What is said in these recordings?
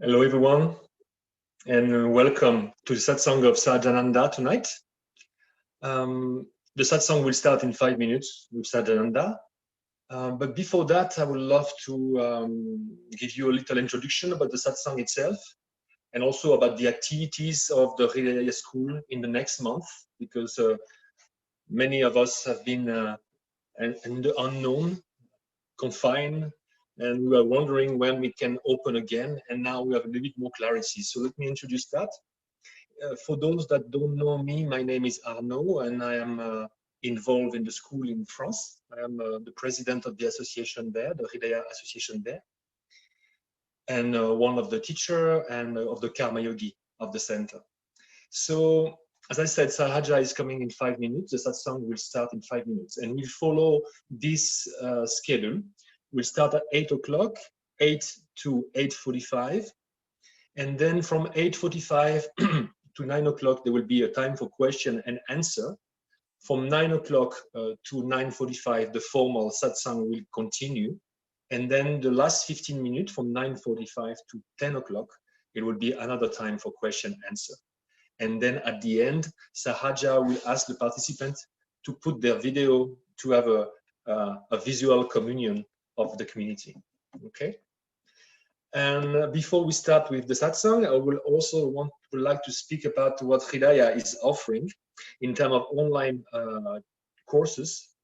Hello, everyone, and welcome to the satsang of Sahajananda tonight. The satsang will start in 5 minutes with Sahajananda. But before that, I would love to give you a little introduction about the satsang itself and also about the activities of the Hridaya school in the next month, because many of us have been in the unknown, confined, and we are wondering when we can open again, and now we have a little bit more clarity. So let me introduce that. For those that don't know me, my name is Arnaud, and I am involved in the school in France. I am the president of the association there, the Hridaya association there, and one of the teacher and of the Karma Yogi of the center. So, as I said, Sahaja is coming in 5 minutes. The satsang will start in 5 minutes, and we'll follow this schedule. We'll start at 8 o'clock, 8 to 8:45. And then from 8:45 to 9 o'clock, there will be a time for question and answer. From 9 o'clock to 9:45, the formal satsang will continue. And then the last 15 minutes, from 9:45 to 10 o'clock, it will be another time for question and answer. And then at the end, Sahaja will ask the participants to put their video to have a visual communion of the community. Okay. And before we start with the satsang, I will also would like to speak about what Hridaya is offering in terms of online courses.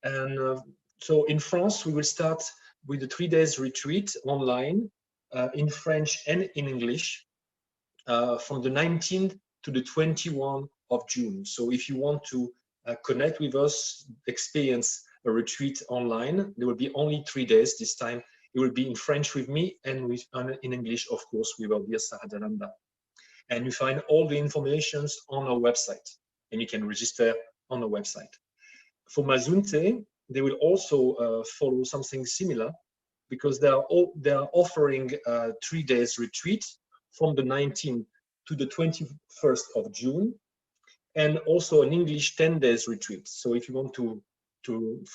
And so in France, we will start with the 3 days retreat online in French and in English from the 19th to the 21st of June. So if you want to connect with us, experience a retreat online, there will be only 3 days this time. It will be in French with me, and in English, of course, we will be at Sahajananda. And you find all the information on our website, and you can register on the website. For Mazunte, they will also follow something similar, because they are offering 3 days retreat from the 19th to the 21st of June, and also an English 10 days retreat. So if you want to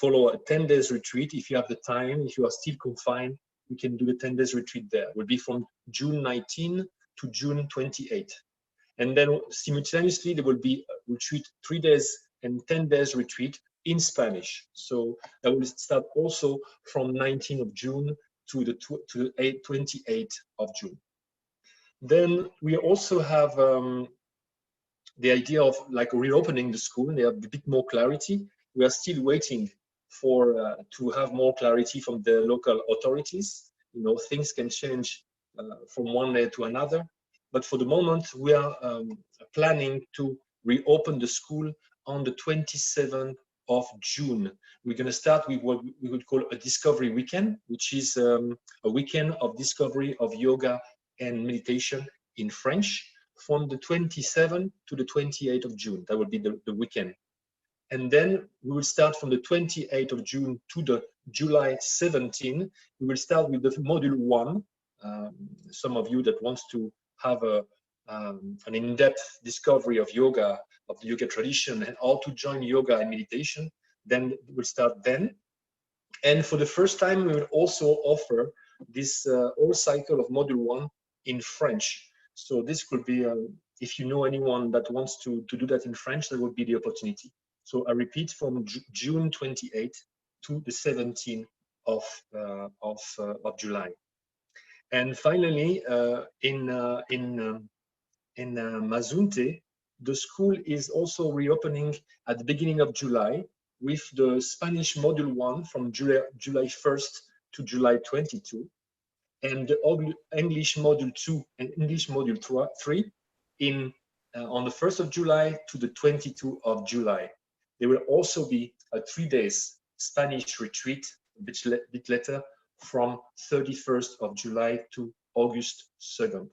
follow a 10 days retreat, if you have the time, if you are still confined, you can do the 10 days retreat there. It will be from June 19 to June 28. And then simultaneously, there will be a retreat 3 days and 10 days retreat in Spanish. So that will start also from 19th of June to the 28th of June. Then we also have the idea of like reopening the school. They have a bit more clarity. We are still waiting for to have more clarity from the local authorities. You know, things can change from one day to another. But for the moment, we are planning to reopen the school on the 27th of June. We're going to start with what we would call a discovery weekend, which is a weekend of discovery of yoga and meditation in French from the 27th to the 28th of June. That will be the weekend. And then we will start from the 28th of June to the July 17. We will start with the module 1. Some of you that wants to have an in-depth discovery of yoga, of the yoga tradition, and how to join yoga and meditation, then we'll start then. And for the first time, we will also offer this whole cycle of module 1 in French. So this could be, if you know anyone that wants to do that in French, that would be the opportunity. So I repeat, from June 28th to the 17th of July. And finally, in Mazunte, the school is also reopening at the beginning of July with the Spanish module 1 from July 1st to July 22, and the English module 2 and English module 3 on the 1st of July to the 22nd of July. There will also be a 3 days Spanish retreat a bit later from 31st of July to August 2nd.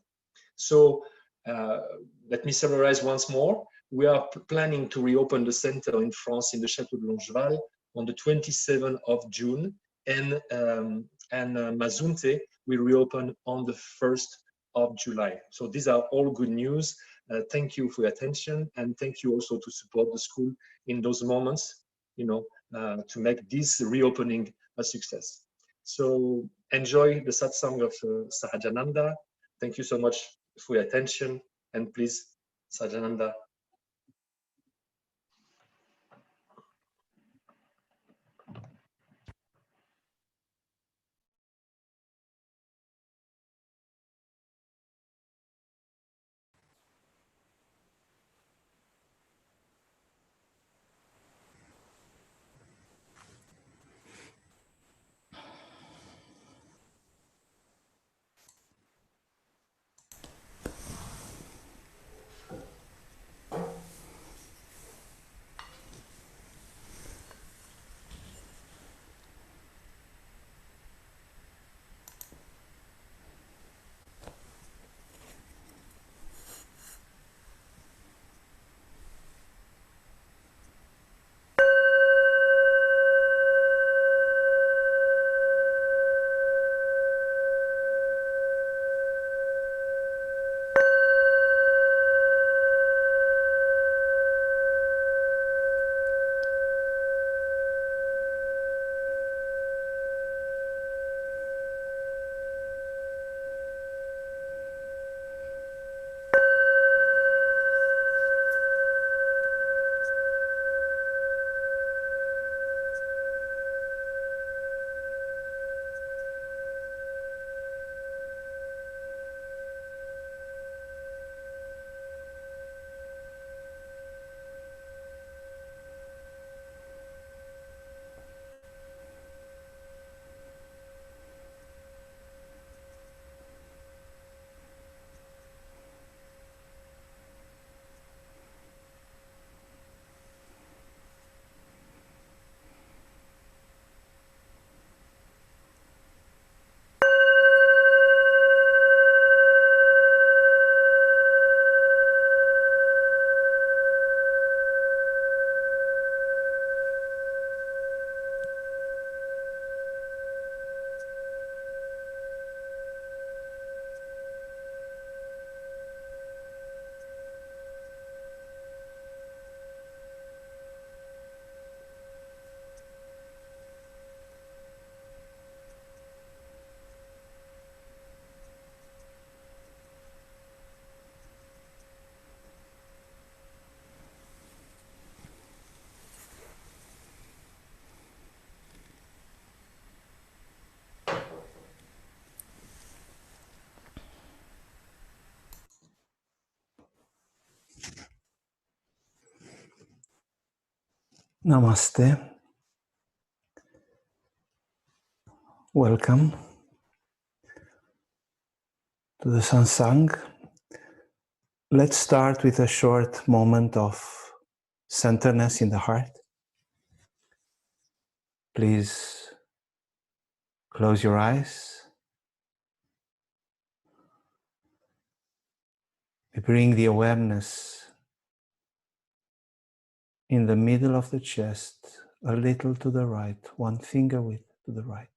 So let me summarize once more. We are planning to reopen the center in France in the Château de Longeval on the 27th of June, and Mazunte will reopen on the 1st of July. So these are all good news. Thank you for your attention, and thank you also to support the school in those moments, you know, to make this reopening a success. So enjoy the satsang of Sahajananda. Thank you so much for your attention, and please, Sahajananda. Namaste. Welcome to the satsang. Let's start with a short moment of centeredness in the heart. Please close your eyes. We bring the awareness in the middle of the chest, a little to the right, one finger width to the right.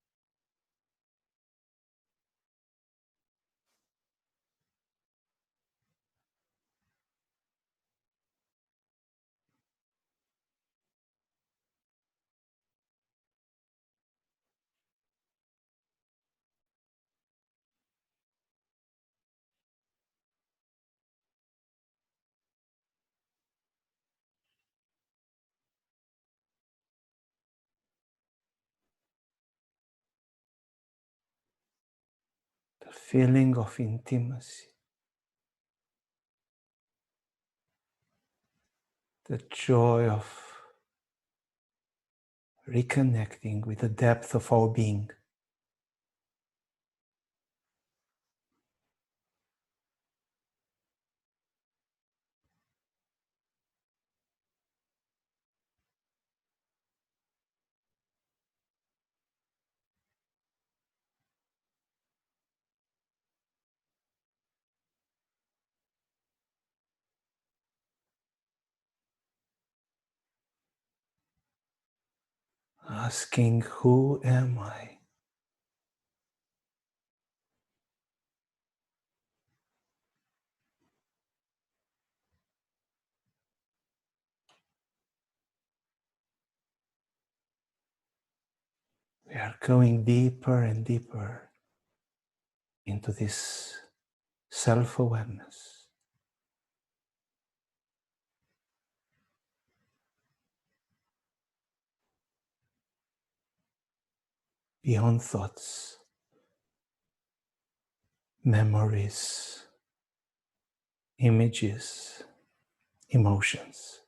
The feeling of intimacy, the joy of reconnecting with the depth of our being. Asking, who am I? We are going deeper and deeper into this self-awareness. Beyond thoughts, memories, images, emotions.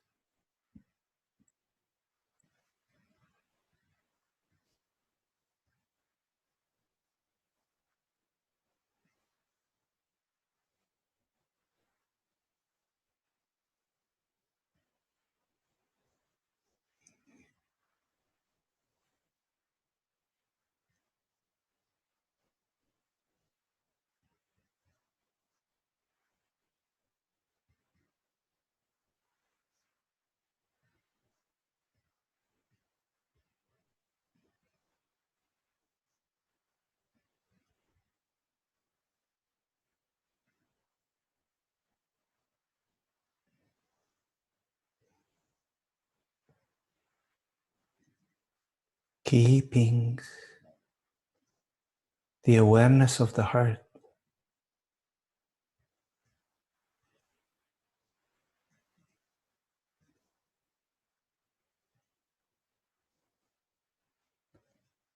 Keeping the awareness of the heart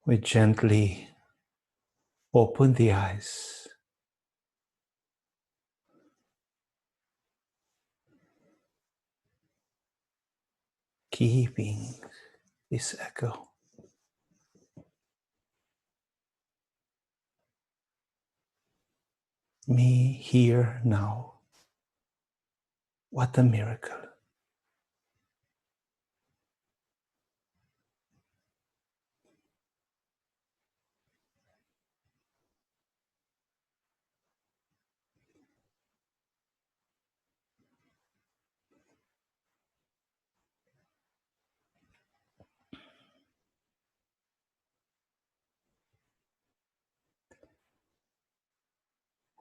we gently open the eyes, keeping this echo. Me here now. What a miracle.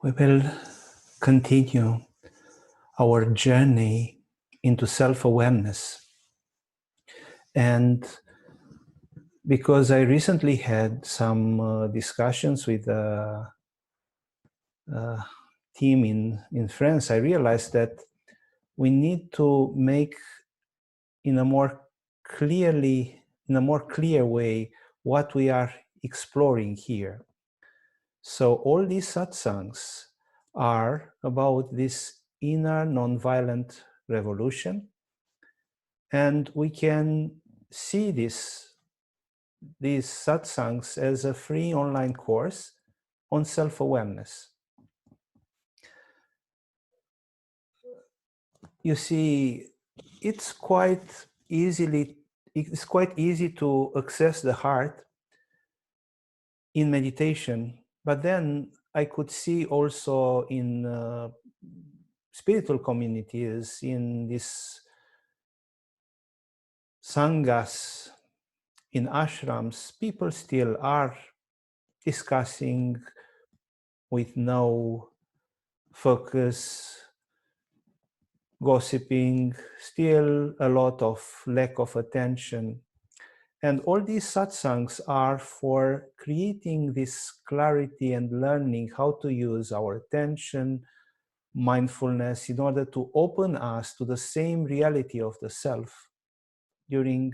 We will continue our journey into self-awareness. And because I recently had some discussions with a team in France, I realized that we need to make in a more clear way what we are exploring here. So all these satsangs are about this inner nonviolent revolution, and we can see these satsangs as a free online course on self-awareness. You see, it's quite easy to access the heart in meditation, but then I could see also in spiritual communities, in these sanghas, in ashrams, people still are discussing with no focus, gossiping, still a lot of lack of attention. And all these satsangs are for creating this clarity and learning how to use our attention, mindfulness, in order to open us to the same reality of the self during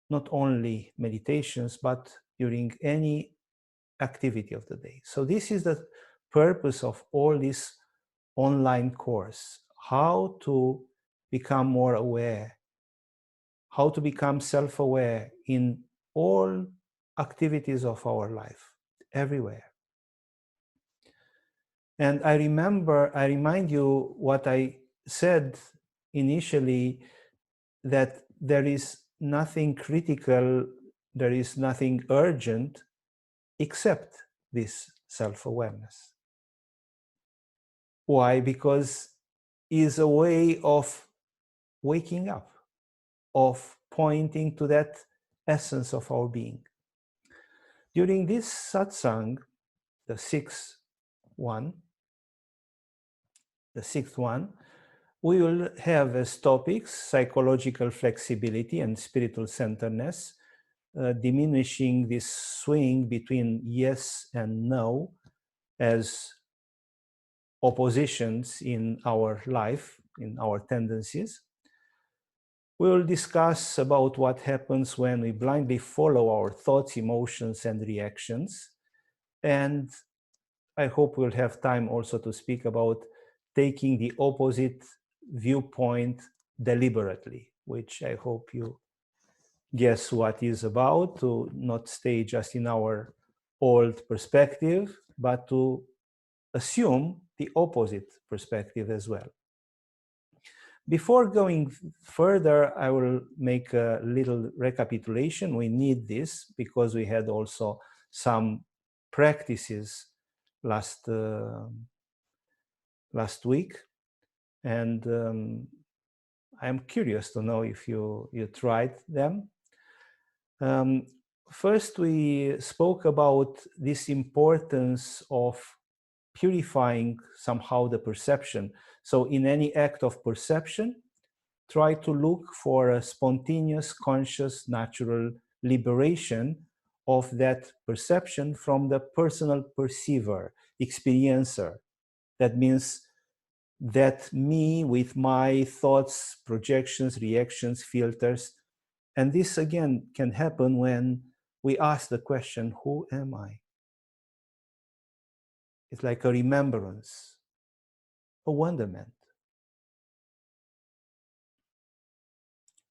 not only meditations, but during any activity of the day. So this is the purpose of all this online course, how to become more aware, how to become self-aware in all activities of our life, everywhere. And I remind you what I said initially, that there is nothing critical, there is nothing urgent except this self-awareness. Why? Because it's a way of waking up, of pointing to that essence of our being. During this satsang, the sixth one, we will have as topics psychological flexibility and spiritual centeredness, diminishing this swing between yes and no as oppositions in our life, in our tendencies. We will discuss about what happens when we blindly follow our thoughts, emotions, and reactions. And I hope we'll have time also to speak about taking the opposite viewpoint deliberately, which I hope you guess what is about, to not stay just in our old perspective, but to assume the opposite perspective as well. Before going further, I will make a little recapitulation. We need this because we had also some practices last week, and I'm curious to know if you tried them. First, we spoke about this importance of purifying somehow the perception. So in any act of perception, try to look for a spontaneous, conscious, natural liberation of that perception from the personal perceiver, experiencer. That means that me with my thoughts, projections, reactions, filters. And this again can happen when we ask the question, who am I? It's like a remembrance, a wonderment.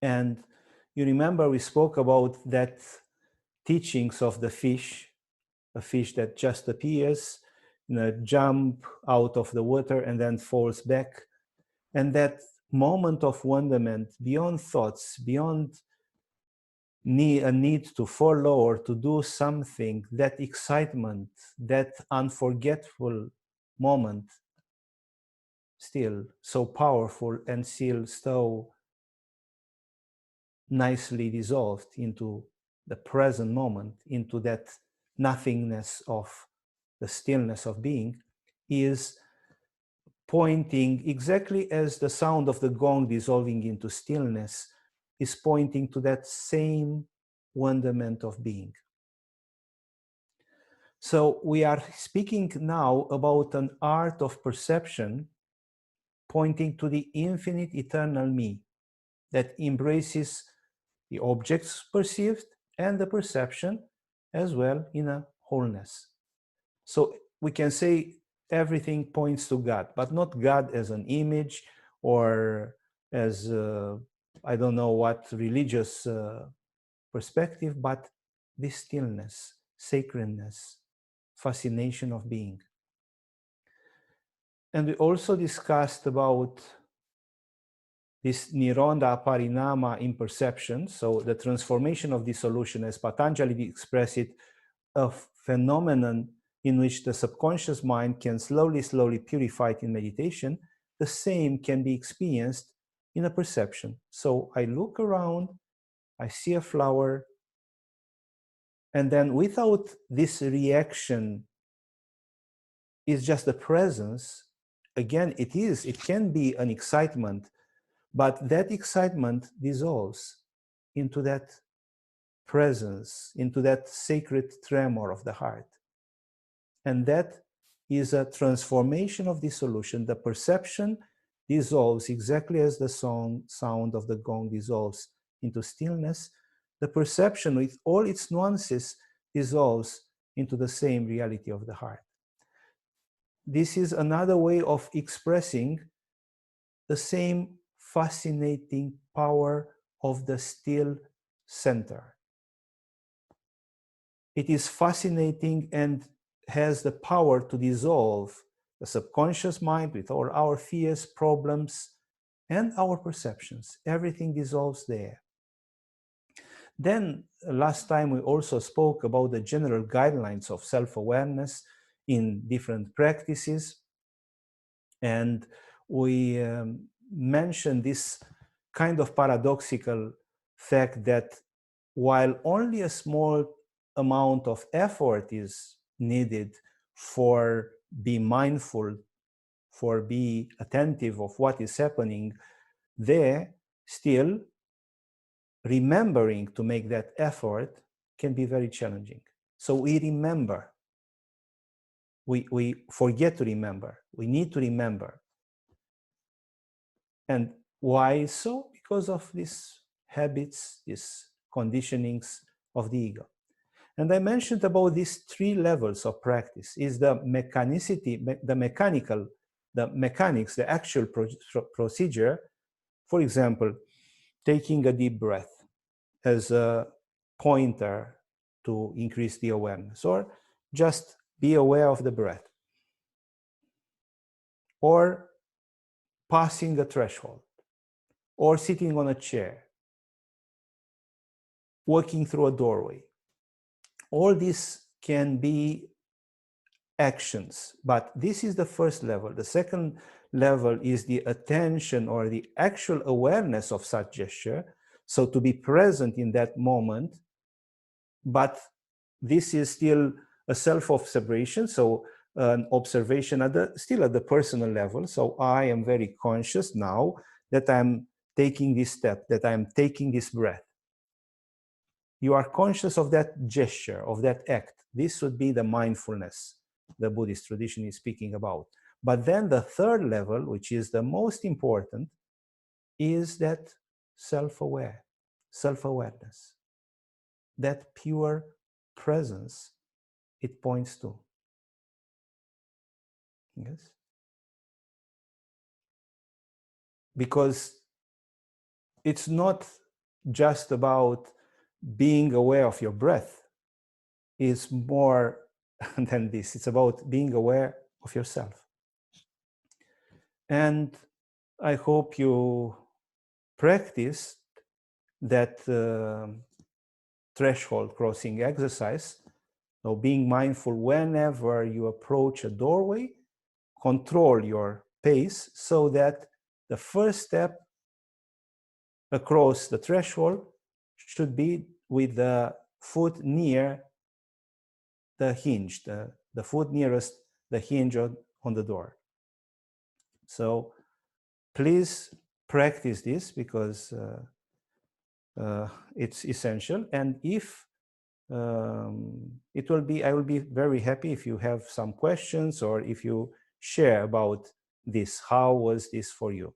And you remember we spoke about that teachings of the fish, a fish that just appears, jump out of the water and then falls back. And that moment of wonderment beyond thoughts, beyond a need to follow or to do something, that excitement, that unforgettable moment, still so powerful and still so nicely dissolved into the present moment, into that nothingness of the stillness of being, is pointing exactly as the sound of the gong dissolving into stillness is pointing to that same wonderment of being. So we are speaking now about an art of perception pointing to the infinite eternal me that embraces the objects perceived and the perception as well in a wholeness. So we can say everything points to God, but not God as an image or as, I don't know what religious perspective, but this stillness, sacredness, fascination of being. And we also discussed about this nirodha parinama in perception, so the transformation of dissolution, as Patanjali expressed it, a phenomenon in which the subconscious mind can slowly purify it in meditation. The same can be experienced in a perception. So I look around, I see a flower, and then without this reaction, is just the presence. Again, it can be an excitement, but that excitement dissolves into that presence, into that sacred tremor of the heart. And that is a transformation of dissolution. The perception dissolves exactly as the sound of the gong dissolves into stillness. The perception, with all its nuances, dissolves into the same reality of the heart. This is another way of expressing the same fascinating power of the still center. It is fascinating and has the power to dissolve the subconscious mind with all our fears, problems, and our perceptions. Everything dissolves there. Then last time we also spoke about the general guidelines of self-awareness in different practices. And we mentioned this kind of paradoxical fact that while only a small amount of effort is needed for be mindful, for be attentive of what is happening there, still remembering to make that effort can be very challenging. So we remember. we forget to remember. We need to remember. And why so? Because of these habits, these conditionings of the ego. And I mentioned about these 3 levels of practice is the mechanicity, the mechanics, the actual procedure. For example, taking a deep breath as a pointer to increase the awareness, or just be aware of the breath, or passing a threshold, or sitting on a chair, walking through a doorway. All these can be actions, but this is the first level. The second level is the attention or the actual awareness of such gesture. So to be present in that moment, but this is still a self-observation, so an observation still at the personal level. So I am very conscious now that I'm taking this step, that I'm taking this breath. You are conscious of that gesture, of that act. This would be the mindfulness the Buddhist tradition is speaking about. But then the third level, which is the most important, is that self-awareness, that pure presence it points to. Yes? Because it's not just about being aware of your breath. It's more than this. It's about being aware of yourself. And I hope you practice that threshold crossing exercise. So being mindful whenever you approach a doorway, control your pace so that the first step across the threshold should be with the foot near the hinge, the foot nearest the hinge on the door. So please practice this because it's essential. And if I will be very happy if you have some questions or if you share about this. How was this for you?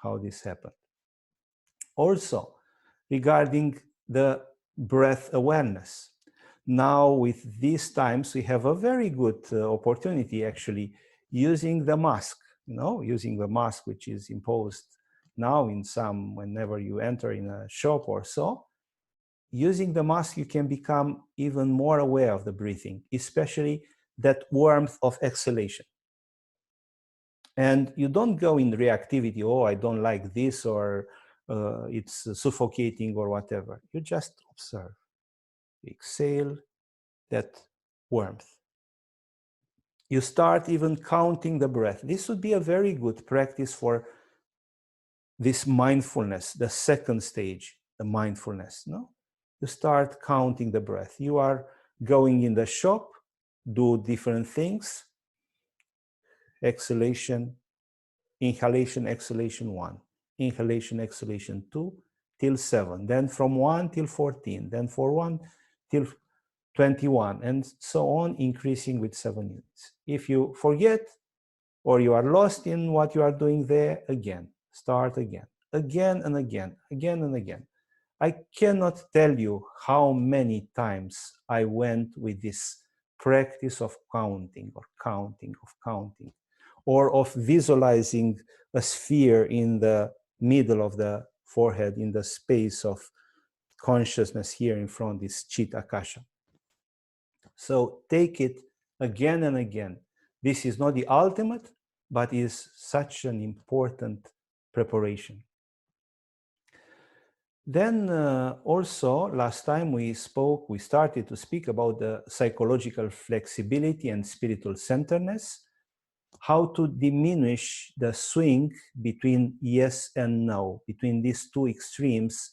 How this happened? Also, regarding the breath awareness. Now with these times, we have a very good opportunity actually using the mask, using the mask which is imposed now whenever you enter in a shop or so. Using the mask, you can become even more aware of the breathing, especially that warmth of exhalation. And you don't go in reactivity, oh, I don't like this, or it's suffocating or whatever. You just observe. Exhale that warmth. You start even counting the breath. This would be a very good practice for this mindfulness, the second stage, the mindfulness, no? You start counting the breath. You are going in the shop, do different things. Exhalation, inhalation, exhalation 1. Inhalation, exhalation 2 till 7. Then from 1 till 14. Then for 1 till 21. And so on, increasing with 7 units. If you forget or you are lost in what you are doing there, again, start again. Again and again, again and again. I cannot tell you how many times I went with this practice of counting, or of visualizing a sphere in the middle of the forehead, in the space of consciousness here in front, this Chit Akasha. So take it again and again. This is not the ultimate, but is such an important preparation. Then also, last time we started to speak about the psychological flexibility and spiritual centeredness, how to diminish the swing between yes and no, between these two extremes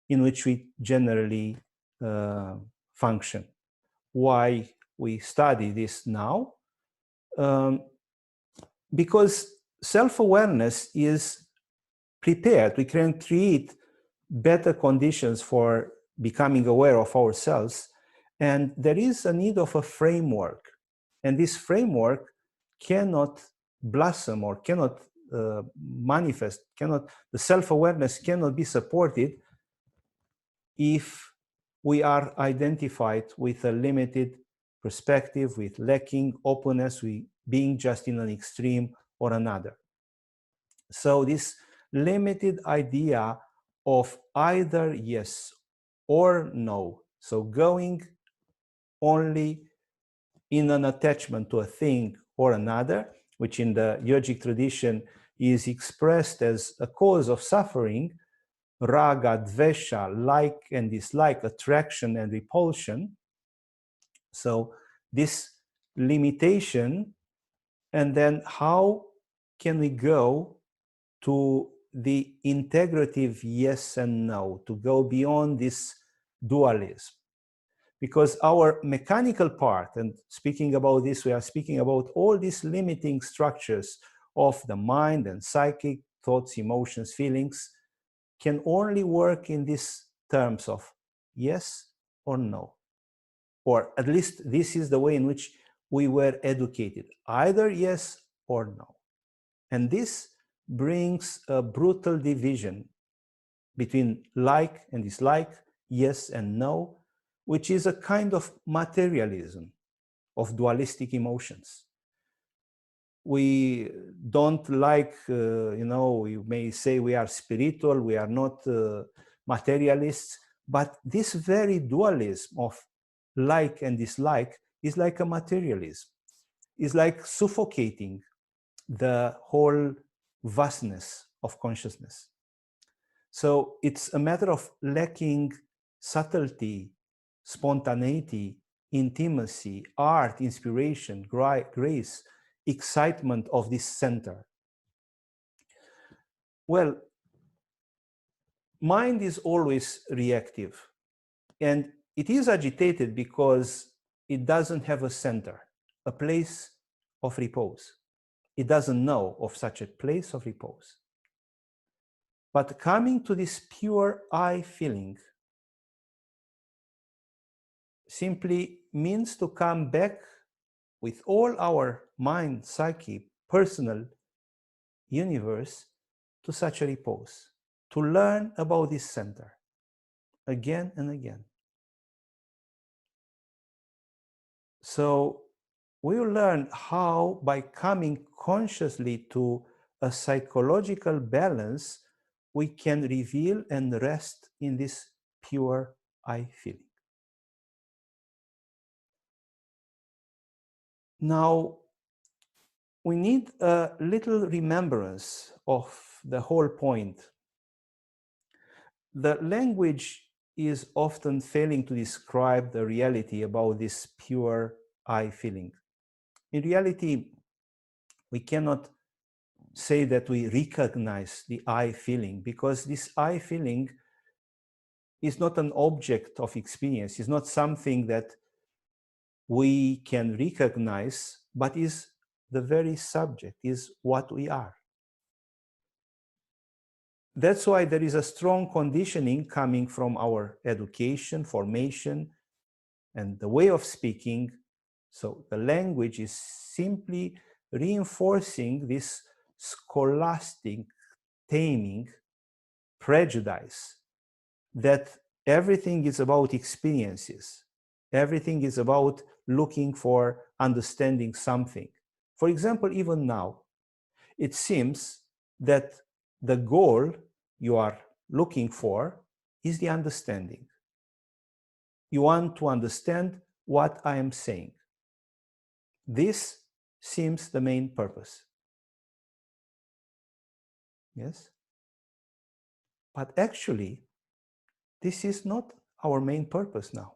in which we generally function. Why we study this now? Because self-awareness is prepared. We can create better conditions for becoming aware of ourselves. And there is a need of a framework. And this framework cannot blossom or cannot manifest, the self-awareness cannot be supported if we are identified with a limited perspective, with lacking openness, with being just in an extreme or another. So this limited idea of either yes or no, so going only in an attachment to a thing or another, which in the yogic tradition is expressed as a cause of suffering, raga, dvesha, like and dislike, attraction and repulsion. So this limitation, and then how can we go to the integrative yes and no, to go beyond this dualism? Because our mechanical part, and speaking about this, we are speaking about all these limiting structures of the mind and psychic, thoughts, emotions, feelings, can only work in these terms of yes or no. Or at least this is the way in which we were educated, either yes or no. And this brings a brutal division between like and dislike, yes and no, which is a kind of materialism of dualistic emotions. We don't like, we may say we are spiritual, we are not materialists, but this very dualism of like and dislike is like a materialism. It's like suffocating the whole vastness of consciousness. So it's a matter of lacking subtlety, spontaneity, intimacy, art, inspiration, grace, excitement of this center. Well, mind is always reactive, and it is agitated because it doesn't have a center, a place of repose. It doesn't know of such a place of repose. But coming to this pure I feeling simply means to come back with all our mind, psyche, personal universe to such a repose, to learn about this center again and again. So we will learn how, by coming consciously to a psychological balance, we can reveal and rest in this pure I feeling. Now, we need a little remembrance of the whole point. The language is often failing to describe the reality about this pure I feeling. In reality, we cannot say that we recognize the I feeling, because this I feeling is not an object of experience, it's not something that we can recognize, but is the very subject, is what we are. That's why there is a strong conditioning coming from our education, formation, and the way of speaking. So the language is simply reinforcing this scholastic taming prejudice that everything is about experiences. Everything is about looking for understanding something. For example, even now, it seems that the goal you are looking for is the understanding. You want to understand what I am saying. This seems the main purpose. Yes? But actually, this is not our main purpose now.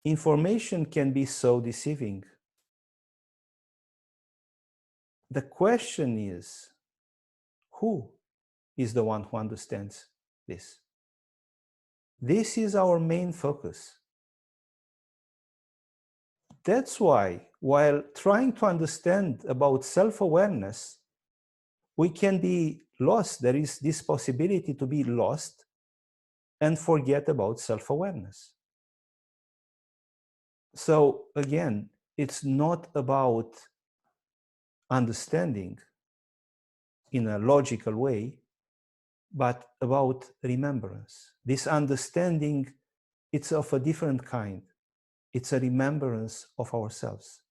Information can be so deceiving. The question is, who is the one who understands this? This is our main focus. That's why, while trying to understand about self-awareness, we can be lost. There is this possibility to be lost and forget about self-awareness. So again, it's not about understanding in a logical way, but about remembrance. This understanding, it's of a different kind. It's a remembrance of ourselves.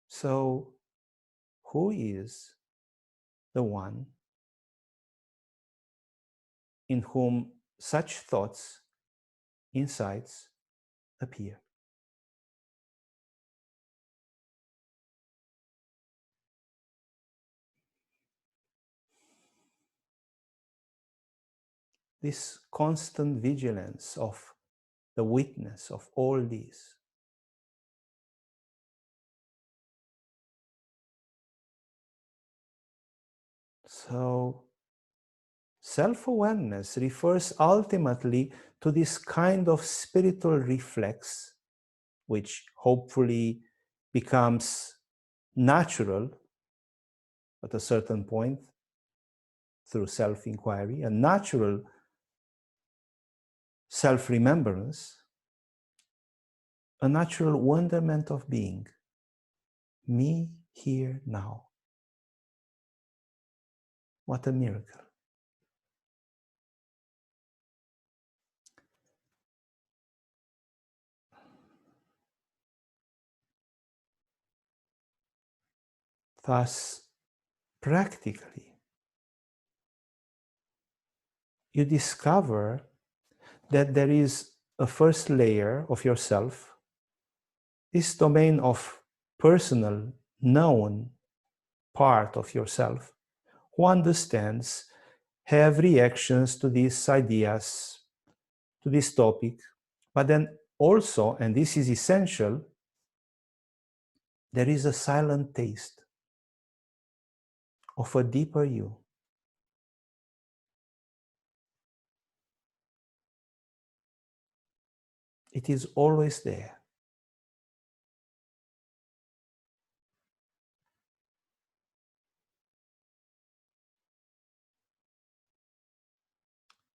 So, who is the one in whom such thoughts, insights appear? This constant vigilance of the witness of all these. So, self-awareness refers ultimately to this kind of spiritual reflex, which hopefully becomes natural at a certain point through self-inquiry, a natural self-remembrance, a natural wonderment of being, me here now. What a miracle. Thus, practically, you discover that there is a first layer of yourself, this domain of personal, known part of yourself, who understands, have reactions to these ideas, to this topic, but then also, and this is essential, there is a silent taste of a deeper you. It is always there.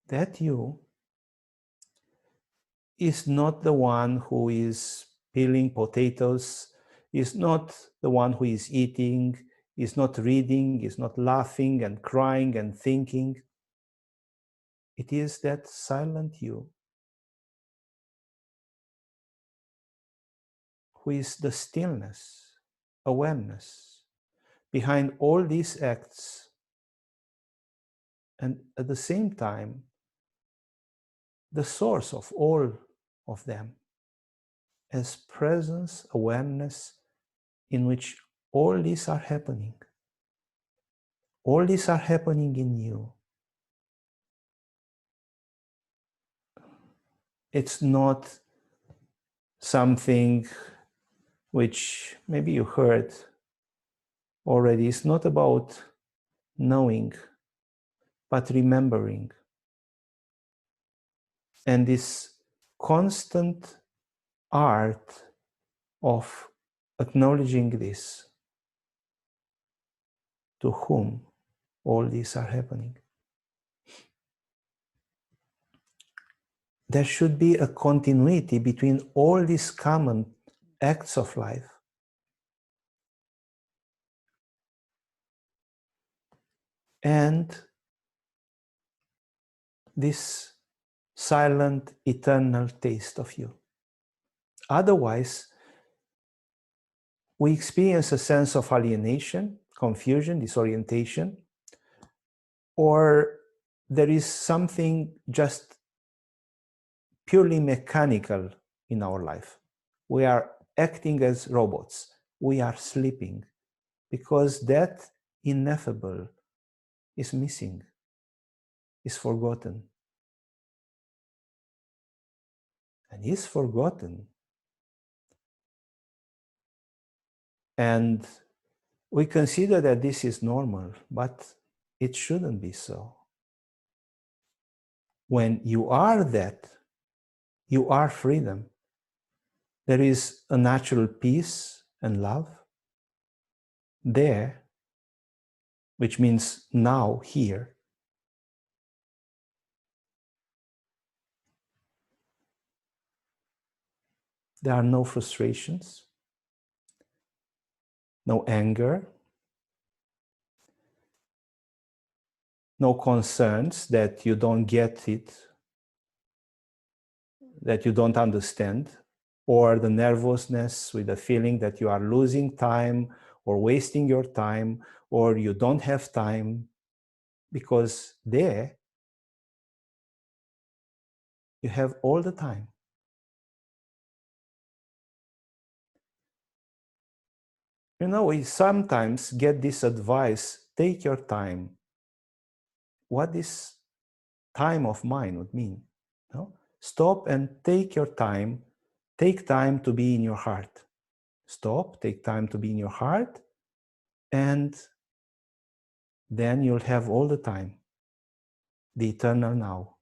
That you is not the one who is peeling potatoes, is not the one who is eating, is not reading, is not laughing and crying and thinking. It is that silent you who is the stillness, awareness behind all these acts, and at the same time, the source of all of them as presence, awareness in which all these are happening. All these are happening in you. It's not something which maybe you heard already. It's not about knowing, but remembering. And this constant art of acknowledging this, to whom all these are happening. There should be a continuity between all these common acts of life and this silent, eternal taste of you. Otherwise, we experience a sense of alienation, confusion, disorientation, or there is something just purely mechanical in our life. We are acting as robots. We are sleeping because that ineffable is missing, is forgotten. And is forgotten. And we consider that this is normal, but it shouldn't be so. When you are that, you are freedom. There is a natural peace and love there, which means now, here, There are no frustrations, no anger, no concerns that you don't get it, that you don't understand, or the nervousness with the feeling that you are losing time or wasting your time or you don't have time, because there you have all the time. You know, we sometimes get this advice, take your time. What this time of mine would mean? No? Stop and take your time. Take time to be in your heart. Stop, take time to be in your heart, and then you'll have all the time, the eternal now.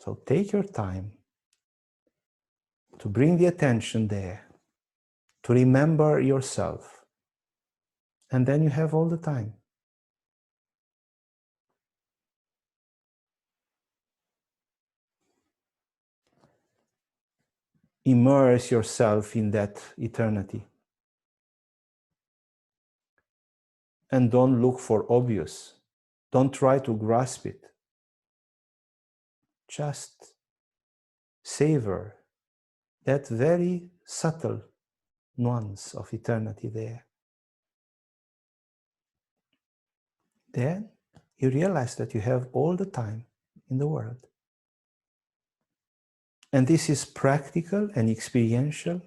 So take your time to bring the attention there, to remember yourself, and then you have all the time. Immerse yourself in that eternity. And don't look for obvious. Don't try to grasp it. Just savor that very subtle nuance of eternity there. Then you realize that you have all the time in the world. And this is practical and experiential,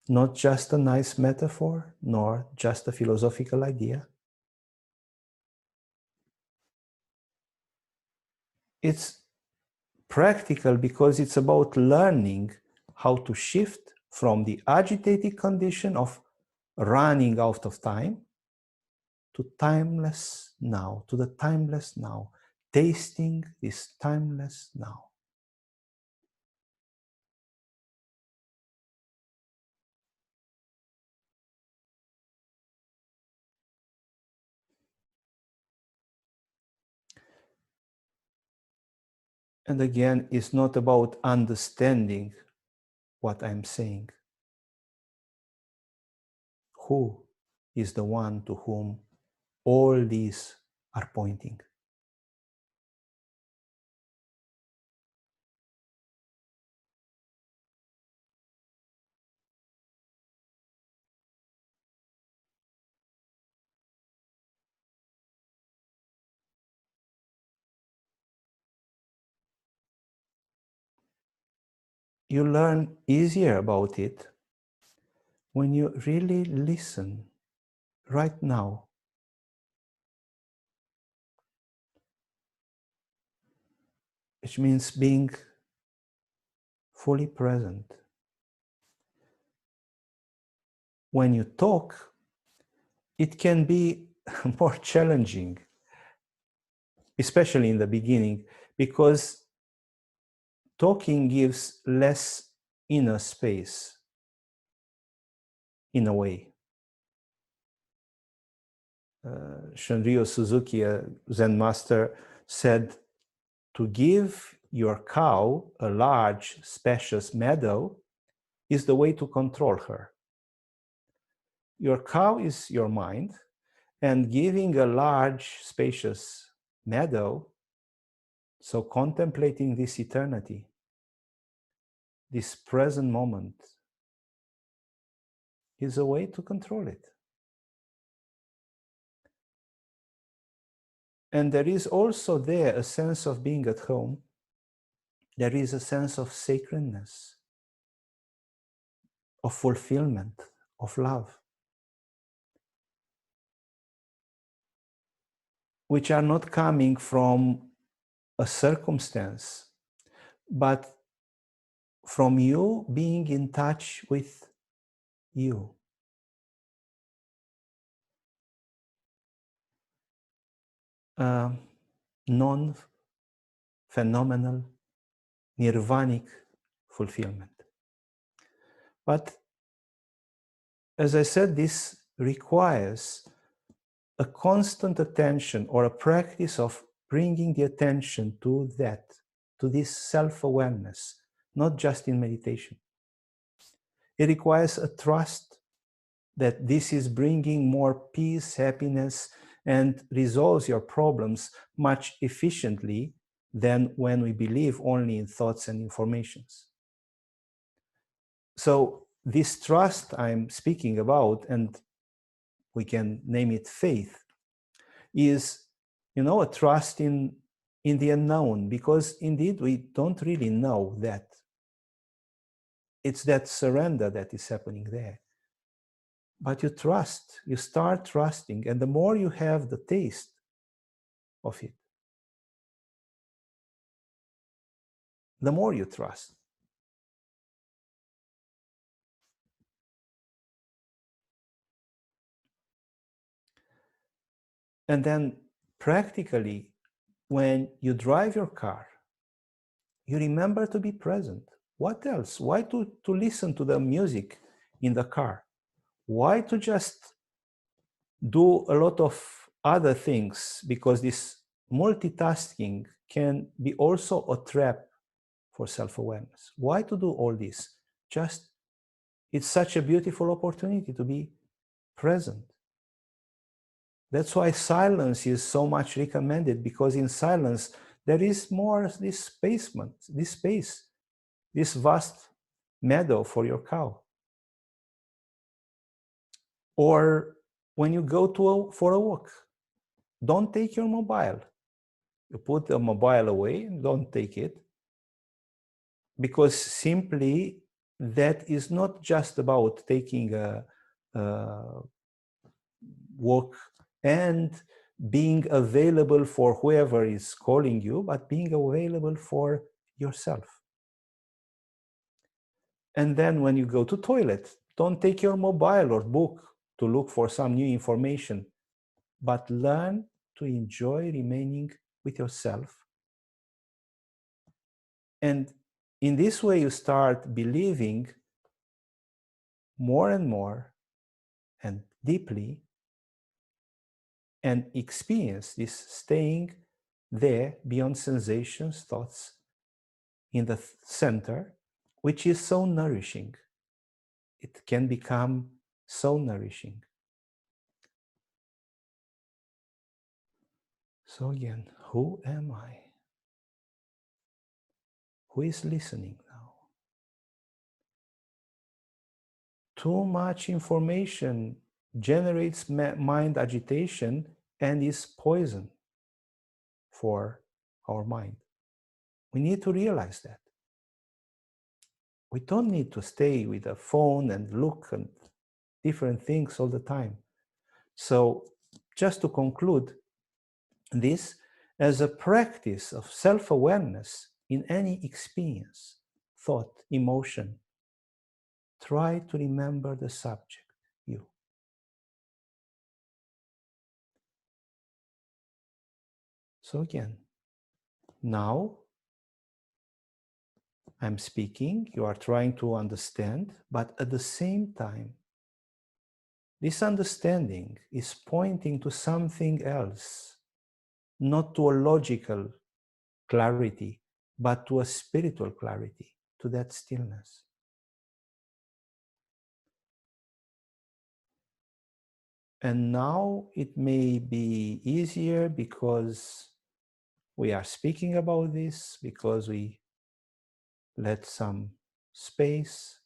not just a nice metaphor, nor just a philosophical idea. It's practical because it's about learning how to shift from the agitated condition of running out of time to timeless now, to the timeless now, tasting this timeless now. And again, it's not about understanding what I'm saying. Who is the one to whom all these are pointing? You learn easier about it when you really listen right now. Which means being fully present. When you talk, it can be more challenging, especially in the beginning, because talking gives less inner space, in a way. Shunryu Suzuki, a Zen master, said, to give your cow a large, spacious meadow is the way to control her. Your cow is your mind, and giving a large, spacious meadow, so contemplating this eternity, this present moment, is a way to control it. And there is also there a sense of being at home. There is a sense of sacredness, of fulfillment, of love, which are not coming from a circumstance, but from you being in touch with you. Non-phenomenal, nirvanic fulfillment. But as I said, this requires a constant attention or a practice of bringing the attention to that, to this self-awareness, not just in meditation. It requires a trust that this is bringing more peace, happiness, and resolves your problems much efficiently than when we believe only in thoughts and informations. So this trust I'm speaking about, and we can name it faith, is, a trust in the unknown, because indeed we don't really know that. It's that surrender that is happening there. But you trust, you start trusting, and the more you have the taste of it, the more you trust. And then practically, when you drive your car, you remember to be present. What else? Why to listen to the music in the car? Why to just do a lot of other things? Because this multitasking can be also a trap for self-awareness. Why to do all this? Just, it's such a beautiful opportunity to be present. That's why silence is so much recommended, because in silence there is more this space, this vast meadow for your cow. Or when you go for a walk, don't take your mobile. You put the mobile away and don't take it, because simply that is not just about taking a walk and being available for whoever is calling you, but being available for yourself. And then when you go to toilet, don't take your mobile or book to look for some new information, but learn to enjoy remaining with yourself. And in this way, you start believing more and more and deeply, and experience this staying there beyond sensations, thoughts, in the center, which is so nourishing. It can become so nourishing. So again, who am I? Who is listening now? Too much information generates mind agitation and is poison for our mind. We need to realize that. We don't need to stay with a phone and look at different things all the time. So just to conclude this, as a practice of self-awareness in any experience, thought, emotion, try to remember the subject, you. So again, now I'm speaking, you are trying to understand, but at the same time, this understanding is pointing to something else, not to a logical clarity, but to a spiritual clarity, to that stillness. And now it may be easier because we are speaking about this, because we let some space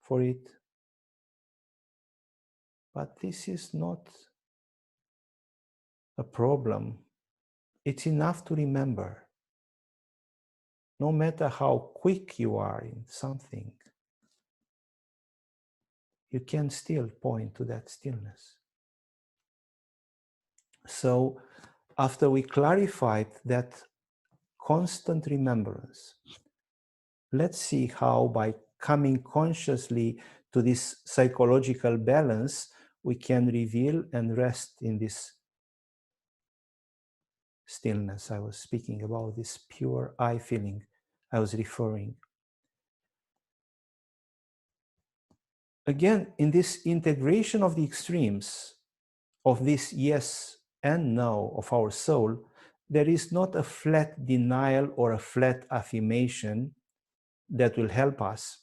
for it. But this is not a problem. It's enough to remember. No matter how quick you are in something, you can still point to that stillness. So after we clarified that constant remembrance, let's see how by coming consciously to this psychological balance, we can reveal and rest in this stillness I was speaking about, this pure I feeling I was referring. Again, in this integration of the extremes of this yes and no of our soul, there is not a flat denial or a flat affirmation that will help us,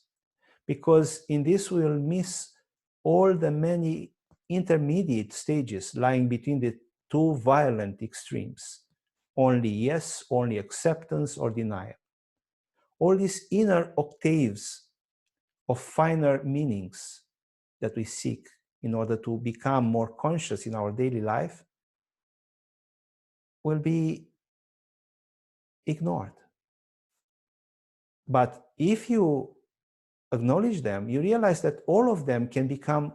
because in this we will miss all the many intermediate stages lying between the two violent extremes: only yes, only acceptance, or denial. All these inner octaves of finer meanings that we seek in order to become more conscious in our daily life will be ignored. But if you acknowledge them, you realize that all of them can become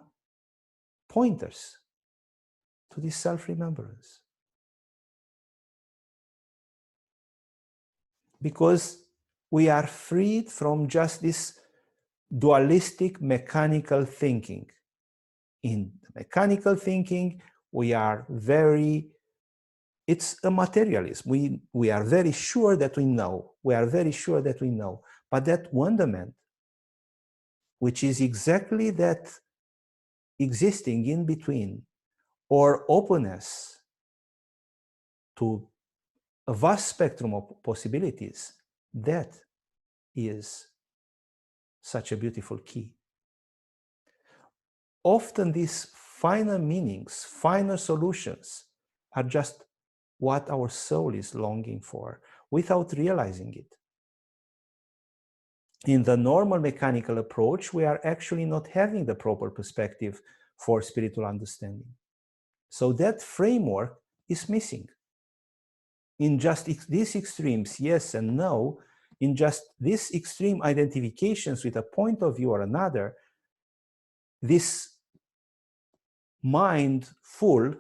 pointers to this self-remembrance. Because we are freed from just this dualistic mechanical thinking. In mechanical thinking, we are it's a materialism. We are very sure that we know. We are very sure that we know. But that wonderment, which is exactly that existing in between, or openness to a vast spectrum of possibilities, that is such a beautiful key. Often these finer meanings, finer solutions are just what our soul is longing for without realizing it. In the normal mechanical approach, we are actually not having the proper perspective for spiritual understanding. So that framework is missing. In just these extremes, yes and no, in just these extreme identifications with a point of view or another, this mind full,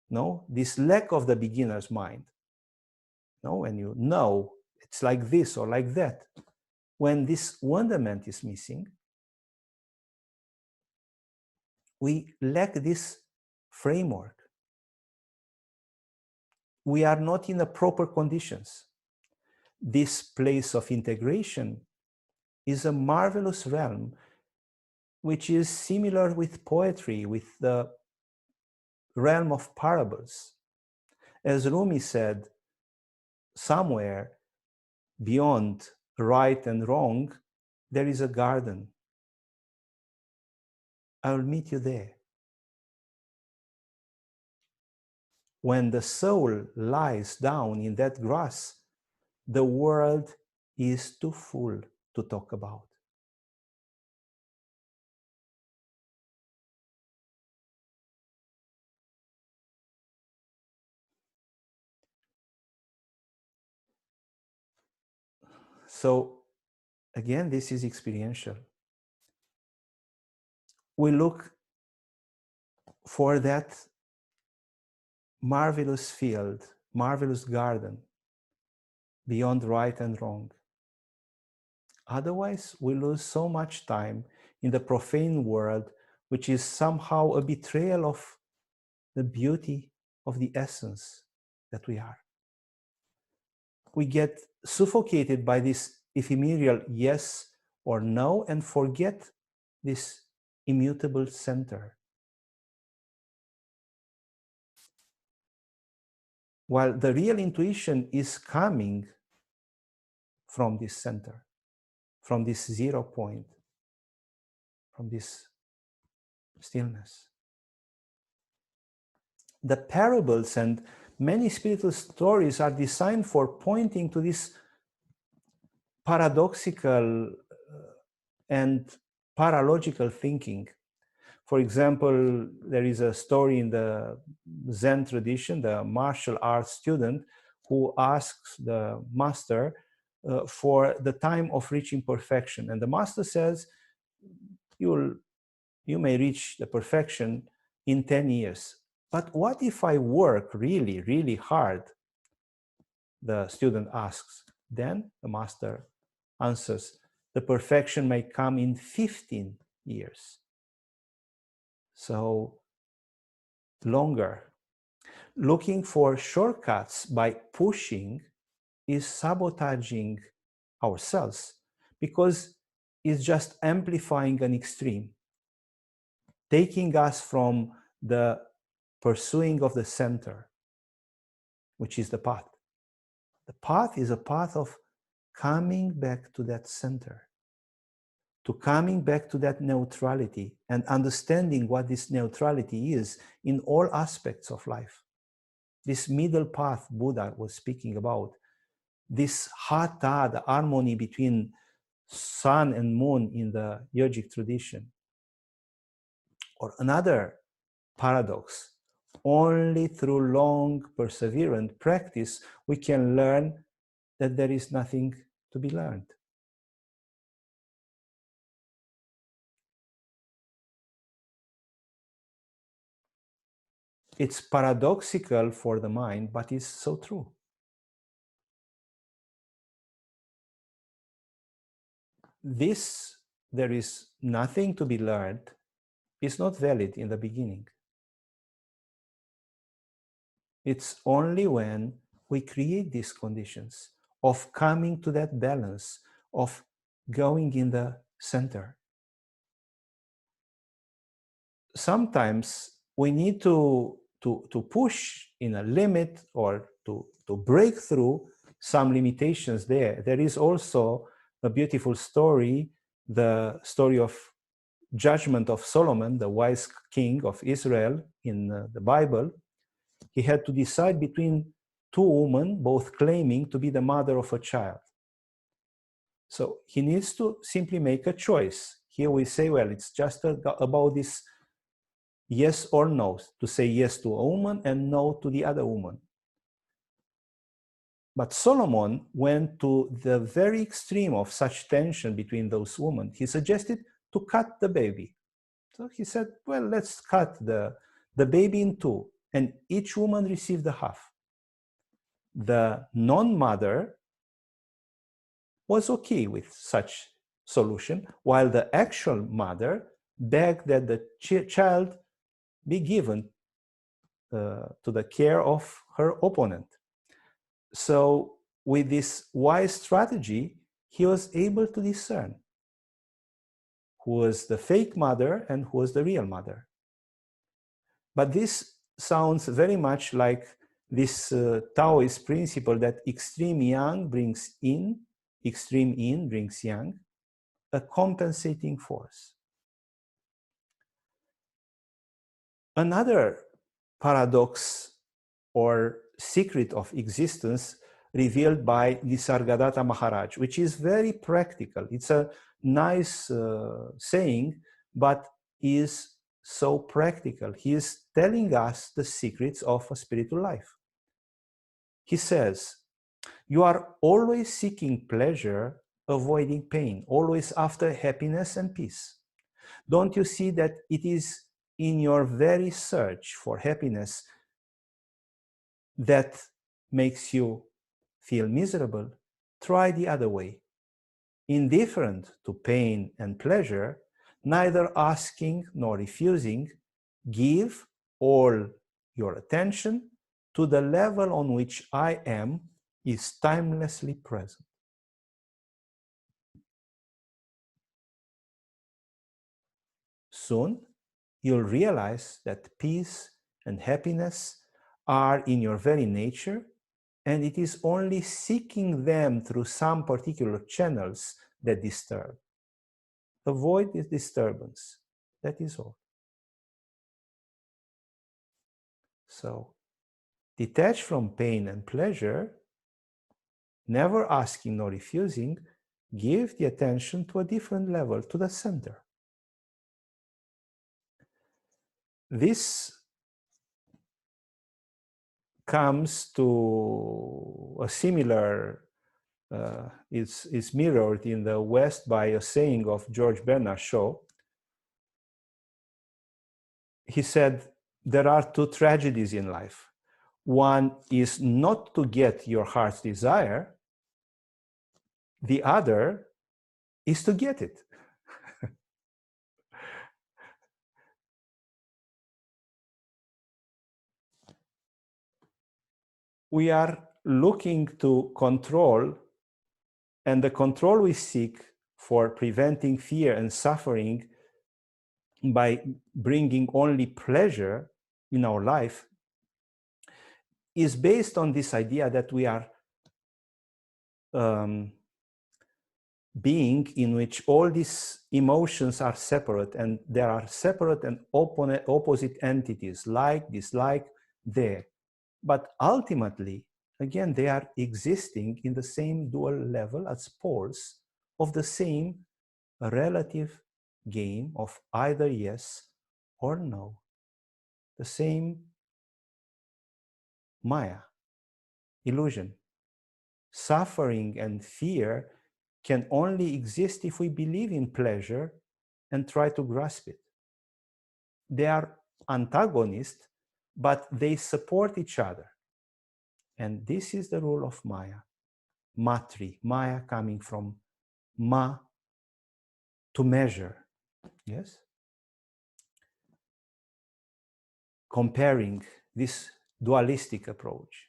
no, this lack of the beginner's mind, no, when you know it's like this or like that, when this wonderment is missing, we lack this framework. We are not in the proper conditions. This place of integration is a marvelous realm which is similar with poetry, with the realm of parables. As Rumi said, somewhere beyond right and wrong, there is a garden. I will meet you there. When the soul lies down in that grass, the world is too full to talk about. So again, this is experiential. We look for that marvelous field, marvelous garden, beyond right and wrong. Otherwise, we lose so much time in the profane world, which is somehow a betrayal of the beauty of the essence that we are. We get suffocated by this ephemeral yes or no and forget this immutable center. While the real intuition is coming from this center, from this 0 point, from this stillness. The parables and many spiritual stories are designed for pointing to this paradoxical and paralogical thinking. For example, there is a story in the Zen tradition, the martial arts student who asks the master for the time of reaching perfection. And the master says, you may reach the perfection in 10 years. But what if I work really, really hard? The student asks. Then the master answers, the perfection may come in 15 years. So longer. Looking for shortcuts by pushing is sabotaging ourselves, because it's just amplifying an extreme, taking us from the pursuing of the center, which is the path. The path is a path of coming back to that center. to coming back to that neutrality and understanding what this neutrality is in all aspects of life. This middle path Buddha was speaking about, this hatha, the harmony between sun and moon in the yogic tradition. Or another paradox, only through long perseverant practice we can learn that there is nothing to be learned. It's paradoxical for the mind, but it's so true. This, there is nothing to be learned, is not valid in the beginning. It's only when we create these conditions of coming to that balance, of going in the center. Sometimes we need to push in a limit or to break through some limitations there. There is also a beautiful story, the story of judgment of Solomon, the wise king of Israel in the Bible. He had to decide between two women, both claiming to be the mother of a child. So he needs to simply make a choice. Here we say, well, it's just about this yes or no, to say yes to a woman and no to the other woman. But Solomon went to the very extreme of such tension between those women. He suggested to cut the baby. So he said, well, let's cut the baby in two, and each woman received a half. The non-mother was okay with such solution, while the actual mother begged that the child be given to the care of her opponent. So with this wise strategy, he was able to discern who was the fake mother and who was the real mother. But this sounds very much like this Taoist principle that extreme yang brings in, extreme yin brings yang, a compensating force. Another paradox or secret of existence revealed by Nisargadatta Maharaj, which is very practical. It's a nice saying, but is so practical. He is telling us the secrets of a spiritual life. He says, you are always seeking pleasure, avoiding pain, always after happiness and peace. Don't you see that it is in your very search for happiness that makes you feel miserable? Try the other way. Indifferent to pain and pleasure, neither asking nor refusing, give all your attention to the level on which I am is timelessly present. Soon, you'll realize that peace and happiness are in your very nature, and it is only seeking them through some particular channels that disturb. Avoid this disturbance. That is all. So, detach from pain and pleasure, never asking nor refusing, give the attention to a different level, to the center. This comes to a similar, is mirrored in the West by a saying of George Bernard Shaw. He said, there are two tragedies in life. One is not to get your heart's desire. The other is to get it. We are looking to control, and the control we seek for preventing fear and suffering by bringing only pleasure in our life is based on this idea that we are being in which all these emotions are separate, and there are separate and opposite entities, like, dislike, there. But ultimately, again, they are existing in the same dual level as poles of the same relative game of either yes or no. The same Maya, illusion. Suffering and fear can only exist if we believe in pleasure and try to grasp it. They are antagonists, but they support each other. And this is the rule of Maya. Matri, Maya coming from Ma, to measure. Yes? Comparing this dualistic approach.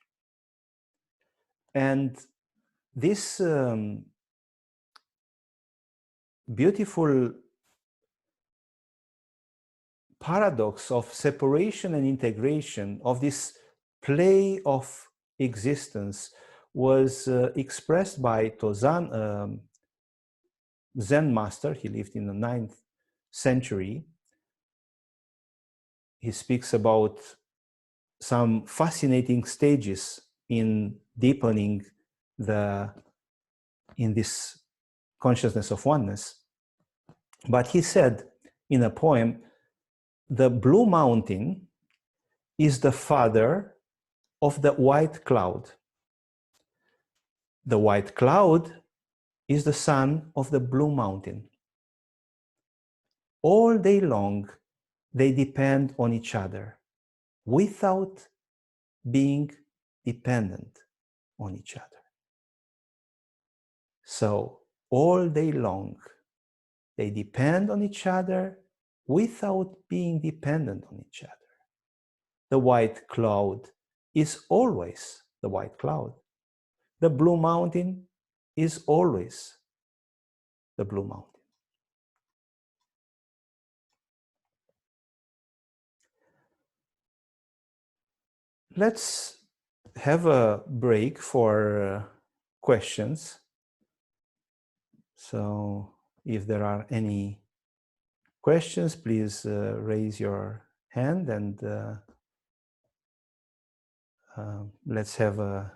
And this beautiful paradox of separation and integration, of this play of existence, was expressed by Tozan, Zen master. He lived in the 9th century. He speaks about some fascinating stages in deepening in this consciousness of oneness. But he said in a poem, the blue mountain is the father of the white cloud. The white cloud is the son of the blue mountain. All day long, they depend on each other without being dependent on each other. So all day long, they depend on each other without being dependent on each other. The white cloud is always the white cloud. The blue mountain is always the blue mountain. Let's have a break for questions. So if there are any questions, please raise your hand, and let's have a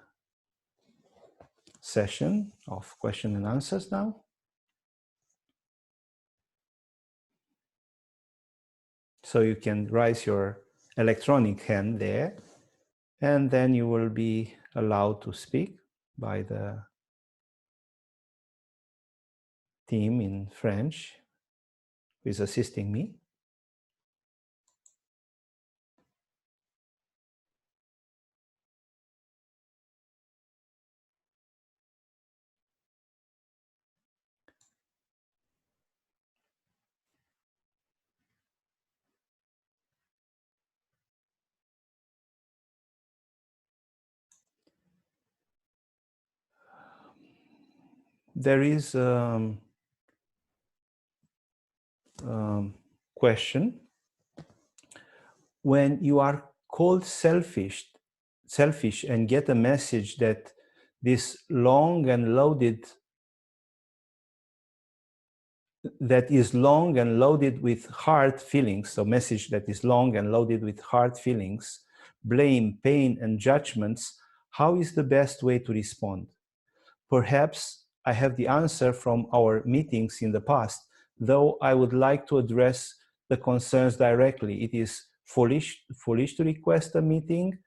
session of question and answers now. So you can raise your electronic hand there, and then you will be allowed to speak by the team in French who is assisting me. There is question. When you are called selfish and get a message that this long and loaded, that is long and loaded with hard feelings, so message that is long and loaded with hard feelings, blame, pain, and judgments, how is the best way to respond? Perhaps I have the answer from our meetings in the past, though I would like to address the concerns directly. It is foolish to request a meeting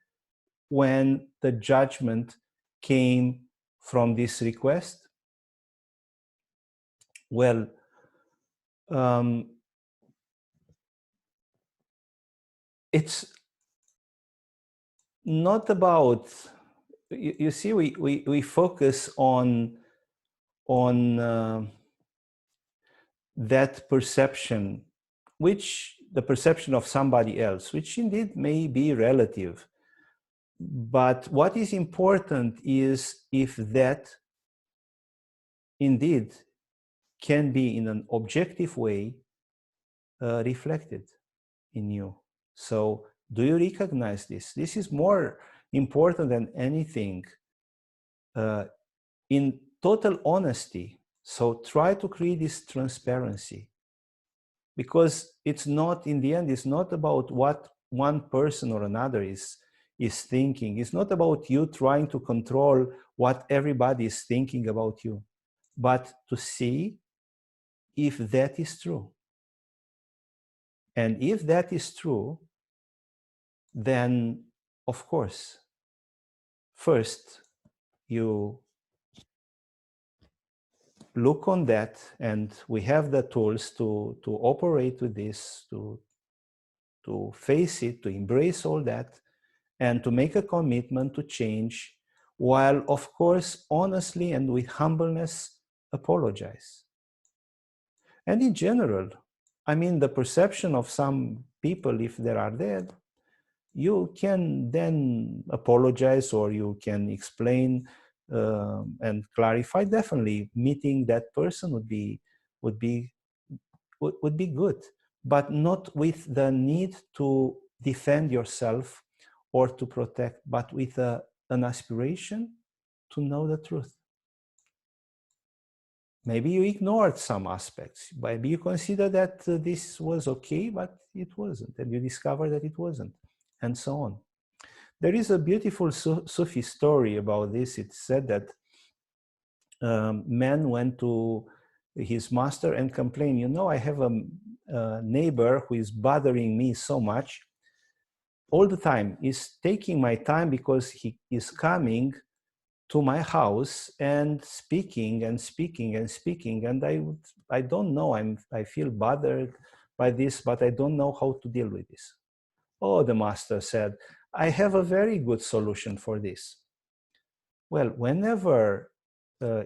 when the judgment came from this request. Well, it's not about, you see, we focus on that perception, which the perception of somebody else, which indeed may be relative. But what is important is if that indeed can be in an objective way reflected in you. So do you recognize this? This is more important than anything. In total honesty, So try to create this transparency, because it's not, in the end, it's not about what one person or another is thinking. It's not about you trying to control what everybody is thinking about you, but to see if that is true. And if that is true, then of course, first you look on that, and we have the tools to operate with this, to face it, to embrace all that, and to make a commitment to change, while of course honestly and with humbleness apologize. And in general, I mean, the perception of some people, if there are there, you can then apologize, or you can explain and clarify. Definitely meeting that person would be good, but not with the need to defend yourself or to protect, but with an aspiration to know the truth. Maybe you ignored some aspects. Maybe you consider that this was okay, but it wasn't, and you discover that it wasn't, and so on. There is a beautiful Sufi story about this. It said that man went to his master and complained, you know, I have a neighbor who is bothering me so much all the time. He's taking my time because he is coming to my house and speaking and speaking and speaking, and I don't know, I feel bothered by this, but I don't know how to deal with this. Oh, the master said, I have a very good solution for this. Well, whenever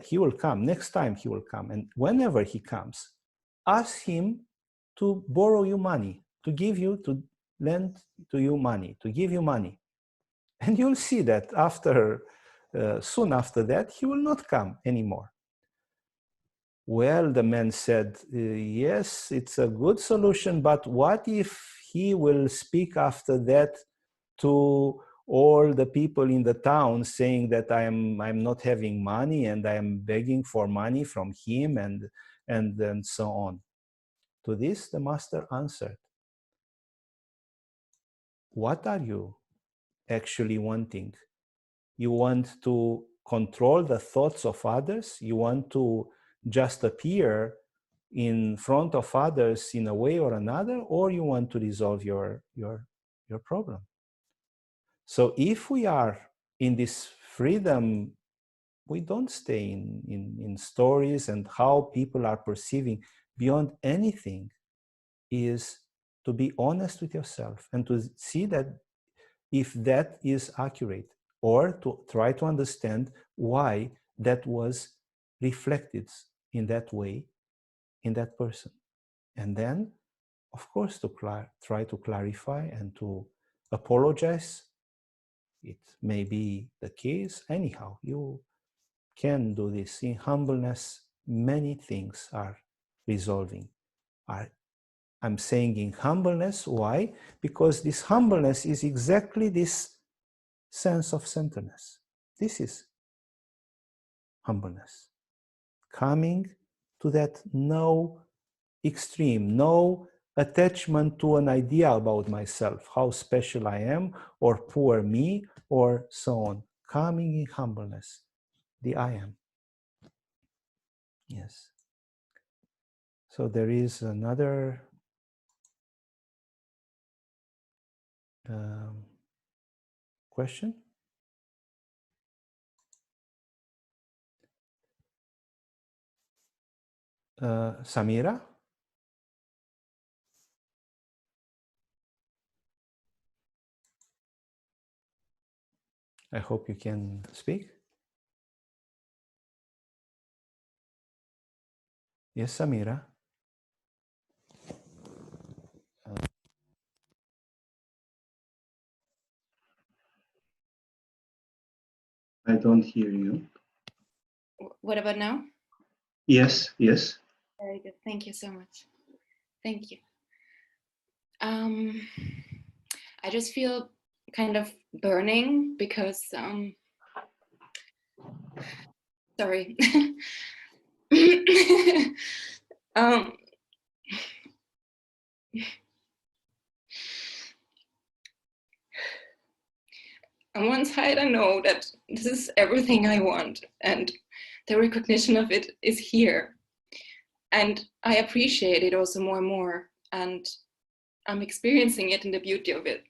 he will come, next time he will come, and whenever he comes, ask him to borrow you money, to lend to you money, to give you money. And you'll see that soon after that, he will not come anymore. Well, the man said, yes, it's a good solution, but what if he will speak after that to all the people in the town, saying that I'm not having money and I'm begging for money from him, and so on? To this, the master answered, what are you actually wanting? You want to control the thoughts of others? You want to just appear in front of others in a way or another, or you want to resolve your problem? So if we are in this freedom, we don't stay in stories and how people are perceiving. Beyond anything is to be honest with yourself and to see that if that is accurate, or to try to understand why that was reflected in that way in that person. And then, of course, to try to clarify and to apologize. It may be the case. Anyhow, you can do this. In humbleness, many things are resolving. I'm saying in humbleness, why? Because this humbleness is exactly this sense of centeredness. This is humbleness. Coming to that no extreme, no attachment to an idea about myself, how special I am, or poor me, or so on. Coming in humbleness, the I am. Yes. So there is another question. Samira? I hope you can speak. Yes, Samira. I don't hear you. What about now? Yes, yes. Very good. Thank you so much. Thank you. I just feel kind of burning because, sorry. um, on one side, I know that this is everything I want, and the recognition of it is here. And I appreciate it also more and more, and I'm experiencing it in the beauty of it.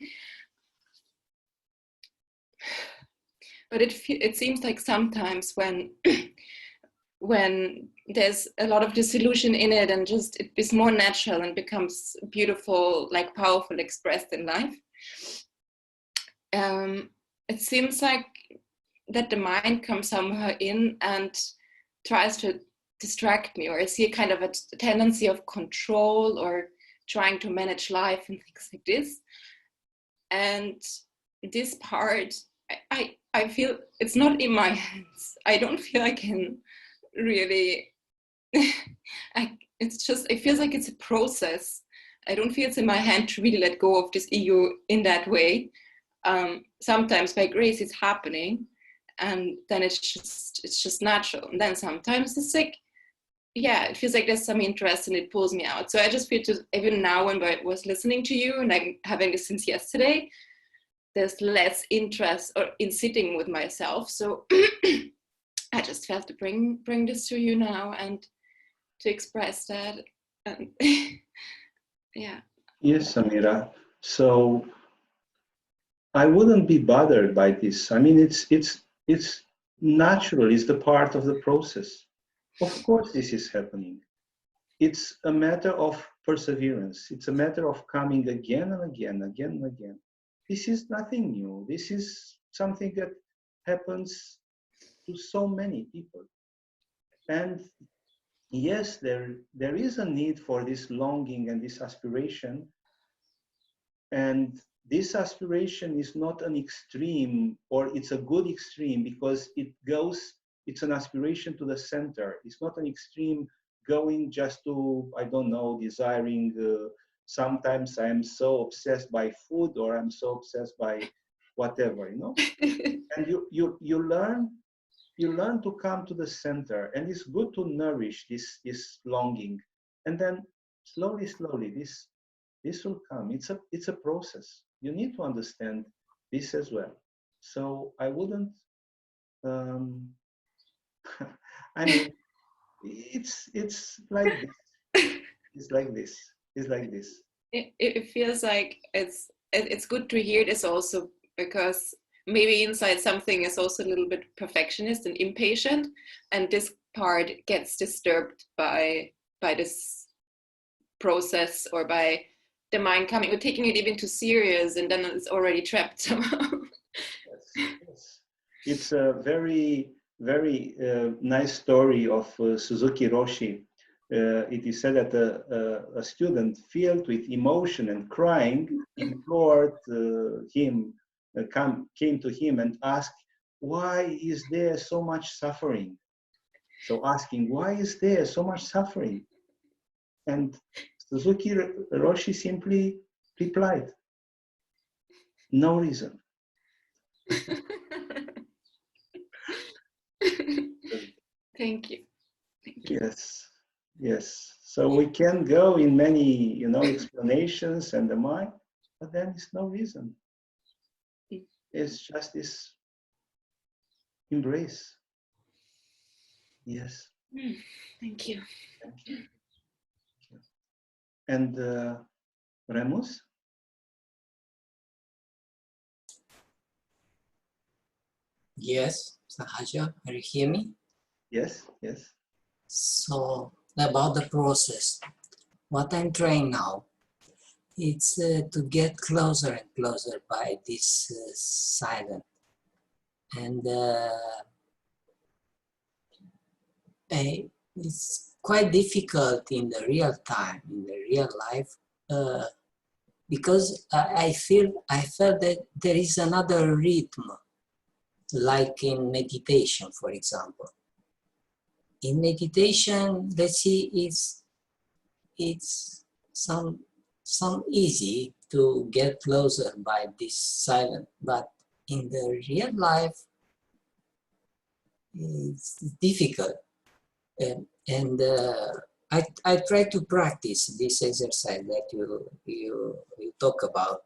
But it seems like sometimes when when there's a lot of disillusion in it, and just it is more natural and becomes beautiful, like powerful, expressed in life, it seems like that the mind comes somehow in and tries to distract me, or I see a kind of a tendency of control or trying to manage life and things like this. And this part, I feel it's not in my hands. I don't feel I can really, it's just, it feels like it's a process. I don't feel it's in my hand to really let go of this ego in that way. Sometimes by grace it's happening, and then it's just natural. And then sometimes it's like, yeah, it feels like there's some interest and it pulls me out. So I just feel even now when I was listening to you, and I'm having this since yesterday, there's less interest in sitting with myself. So I just felt to bring this to you now and to express that. And yeah. Yes, Samira. So I wouldn't be bothered by this. I mean, it's natural. It's the part of the process. Of course, this is happening. It's a matter of perseverance. It's a matter of coming again and again, again and again. This is nothing new. This is something that happens to so many people. And yes, there is a need for this longing and this aspiration. And this aspiration is not an extreme, or it's a good extreme, because it's an aspiration to the center. It's not an extreme going just to, I don't know, desiring, sometimes I am so obsessed by food, or I'm so obsessed by whatever, you know. And you learn to come to the center, and it's good to nourish this longing, and then slowly this will come. It's a process. You need to understand this as well. So I wouldn't. I mean, it's like this. It's like this. It's like this. It feels like it's good to hear this also, because maybe inside something is also a little bit perfectionist and impatient, and this part gets disturbed by this process, or by the mind coming, or taking it even too serious, and then it's already trapped somehow. Yes. It's a very nice story of Suzuki Roshi. It is said that a student filled with emotion and crying implored him, came to him and asked, why is there so much suffering? So asking, why is there so much suffering? And Suzuki Roshi simply replied, no reason. Thank you. Thank you. Yes. So we can go in many, explanations and the mind, but then it's no reason. It's just this embrace. Yes. Thank you. Thank you. And Remus? Yes, Sahaja, are you hear me? Yes. So about the process, what I'm trying now, it's to get closer and closer by this silence. And it's quite difficult in the real time, in the real life, because I felt that there is another rhythm, like in meditation, for example. In meditation, let's see, it's some easy to get closer by this silence, but in the real life, it's difficult. And I try to practice this exercise that you talk about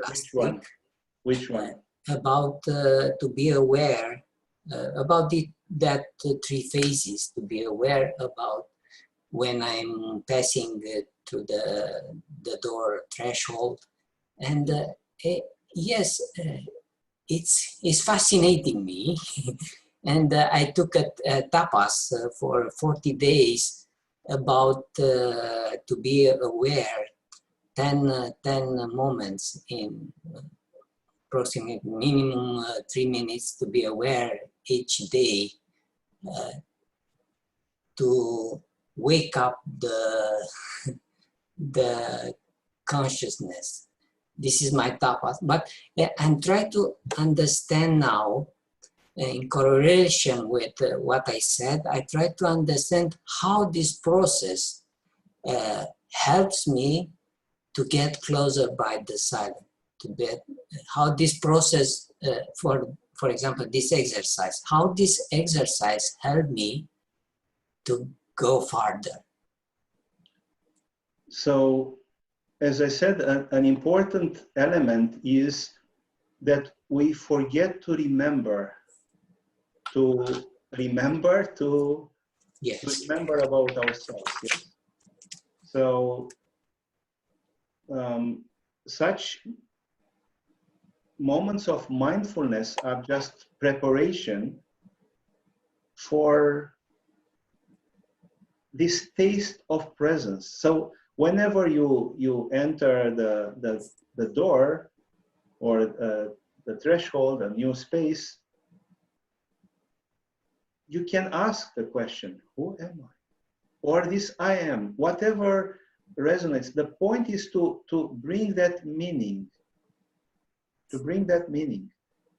last Which one? week. Which one? About to be aware about that three phases, to be aware about when I'm passing through the door threshold. And yes, it's fascinating me. And I took a tapas for 40 days about to be aware 10 moments in approximately minimum 3 minutes to be aware each day to wake up the consciousness. This is my tapas, but I'm trying to understand now in correlation with what I said. I try to understand how this process helps me to get closer by the silence, to get how this process, for example, this exercise, how this exercise helped me to go farther. So, as I said, an important element is that we forget to remember, Yes. to remember about ourselves. Yes. So, such moments of mindfulness are just preparation for this taste of presence. So whenever you enter the door or the threshold, a new space, you can ask the question, who am I? Or this I am, whatever resonates. The point is to bring that meaning,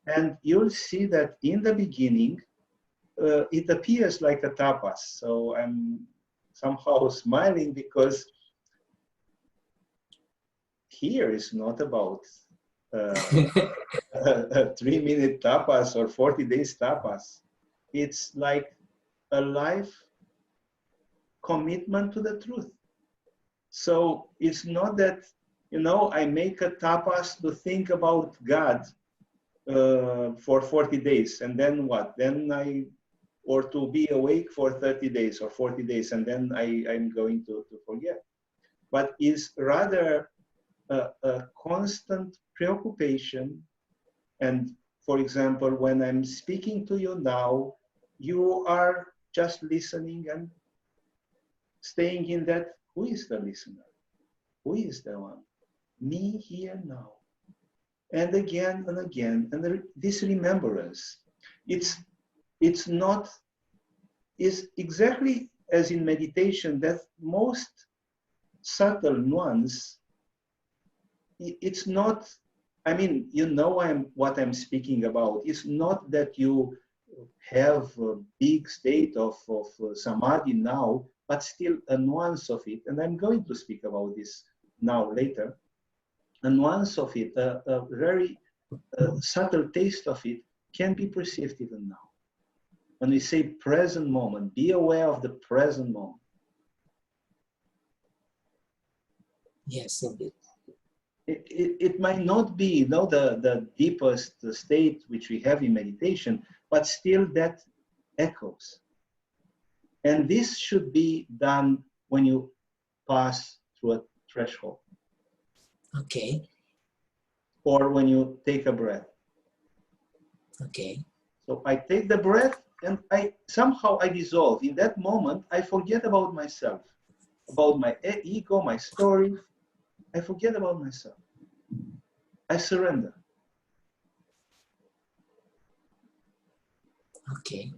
And you'll see that in the beginning, it appears like a tapas. So I'm somehow smiling because here is not about a 3-minute tapas or 40 days tapas. It's like a life commitment to the truth. So it's not that, I make a tapas to think about God for 40 days and then what? Or to be awake for 30 days or 40 days and then I'm going to forget. But it's rather a constant preoccupation. And for example, when I'm speaking to you now, you are just listening and staying in that, who is the listener? Who is the one? Me here now. And again and again. And this remembrance, it's exactly as in meditation, that most subtle nuance. It's not, what I'm speaking about. It's not that you have a big state of samadhi now, but still a nuance of it. And I'm going to speak about this now later. A nuance of it, a very subtle taste of it can be perceived even now. When we say present moment, be aware of the present moment. Yes, indeed. It might not be the deepest state which we have in meditation, but still that echoes. And this should be done when you pass through a threshold. Okay. Or when you take a breath. Okay. So I take the breath and somehow I dissolve. In that moment, I forget about myself, about my ego, my story. I forget about myself. I surrender. Okay.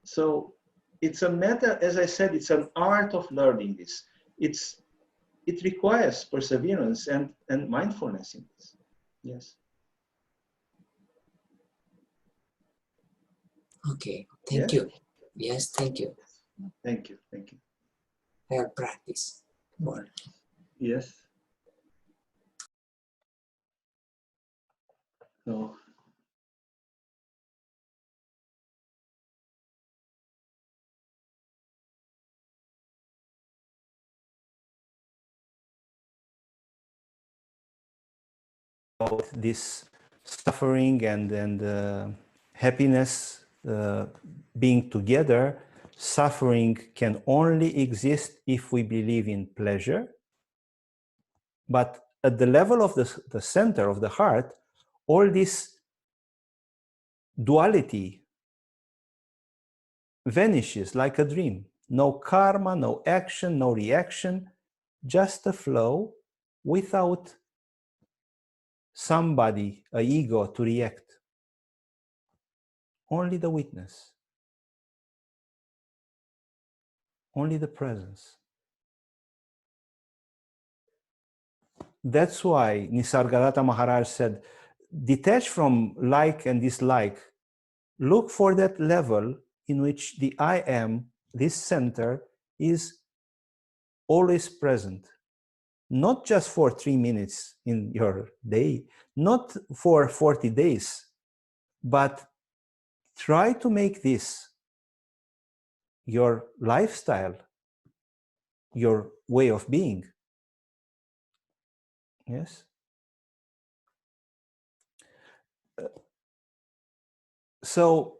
So it's a matter, as I said, it's an art of learning this. It requires perseverance and mindfulness in this. Yes. Okay. Thank you. Yes, thank you. Thank you. Thank you. I'll practice more. Yes. So about this suffering and happiness being together. Suffering can only exist if we believe in pleasure. But at the level of the center of the heart, all this duality vanishes like a dream. No karma, no action, no reaction, just a flow without somebody, an ego, to react. Only the witness. Only the presence. That's why Nisargadatta Maharaj said, detach from like and dislike. Look for that level in which the I am, this center, is always present. Not just for 3 minutes in your day, not for 40 days, but try to make this your lifestyle, your way of being. Yes? So,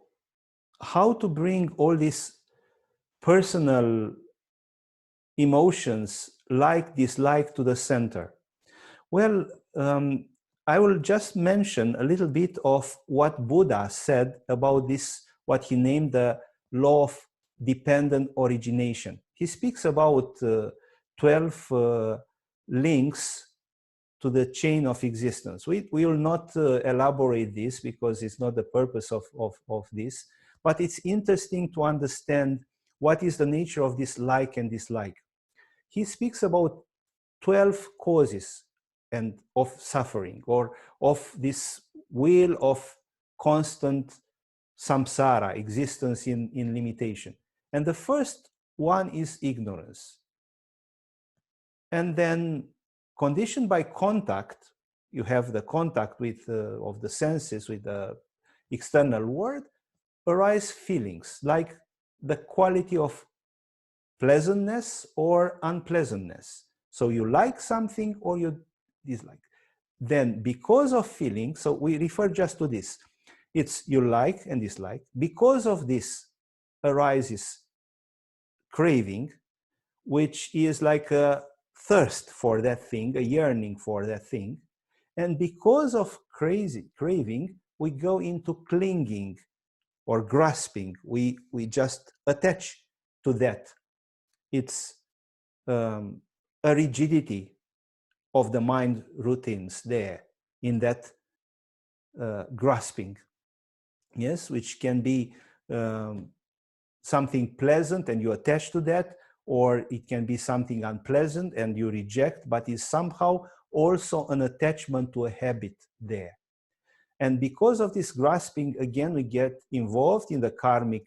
how to bring all these personal emotions, like, dislike, to the center? Well, I will just mention a little bit of what Buddha said about this, what he named the Law of Dependent Origination. He speaks about 12 links to the chain of existence. We will not elaborate this because it's not the purpose of this, but it's interesting to understand what is the nature of this like and dislike. He speaks about 12 causes and of suffering, or of this wheel of constant samsara, existence in limitation. And the first one is ignorance. And then, conditioned by contact, you have the contact with of the senses with the external world, arise feelings like the quality of pleasantness or unpleasantness. So you like something or you dislike. Then, because of feeling, so we refer just to this, it's you like and dislike. Because of this arises craving, which is like a thirst for that thing, a yearning for that thing. And because of craving, we go into clinging or grasping. We just attach to that. It's a rigidity of the mind routines there in that grasping, yes, which can be something pleasant and you attach to that, or it can be something unpleasant and you reject, but is somehow also an attachment to a habit there. And because of this grasping, again, we get involved in the karmic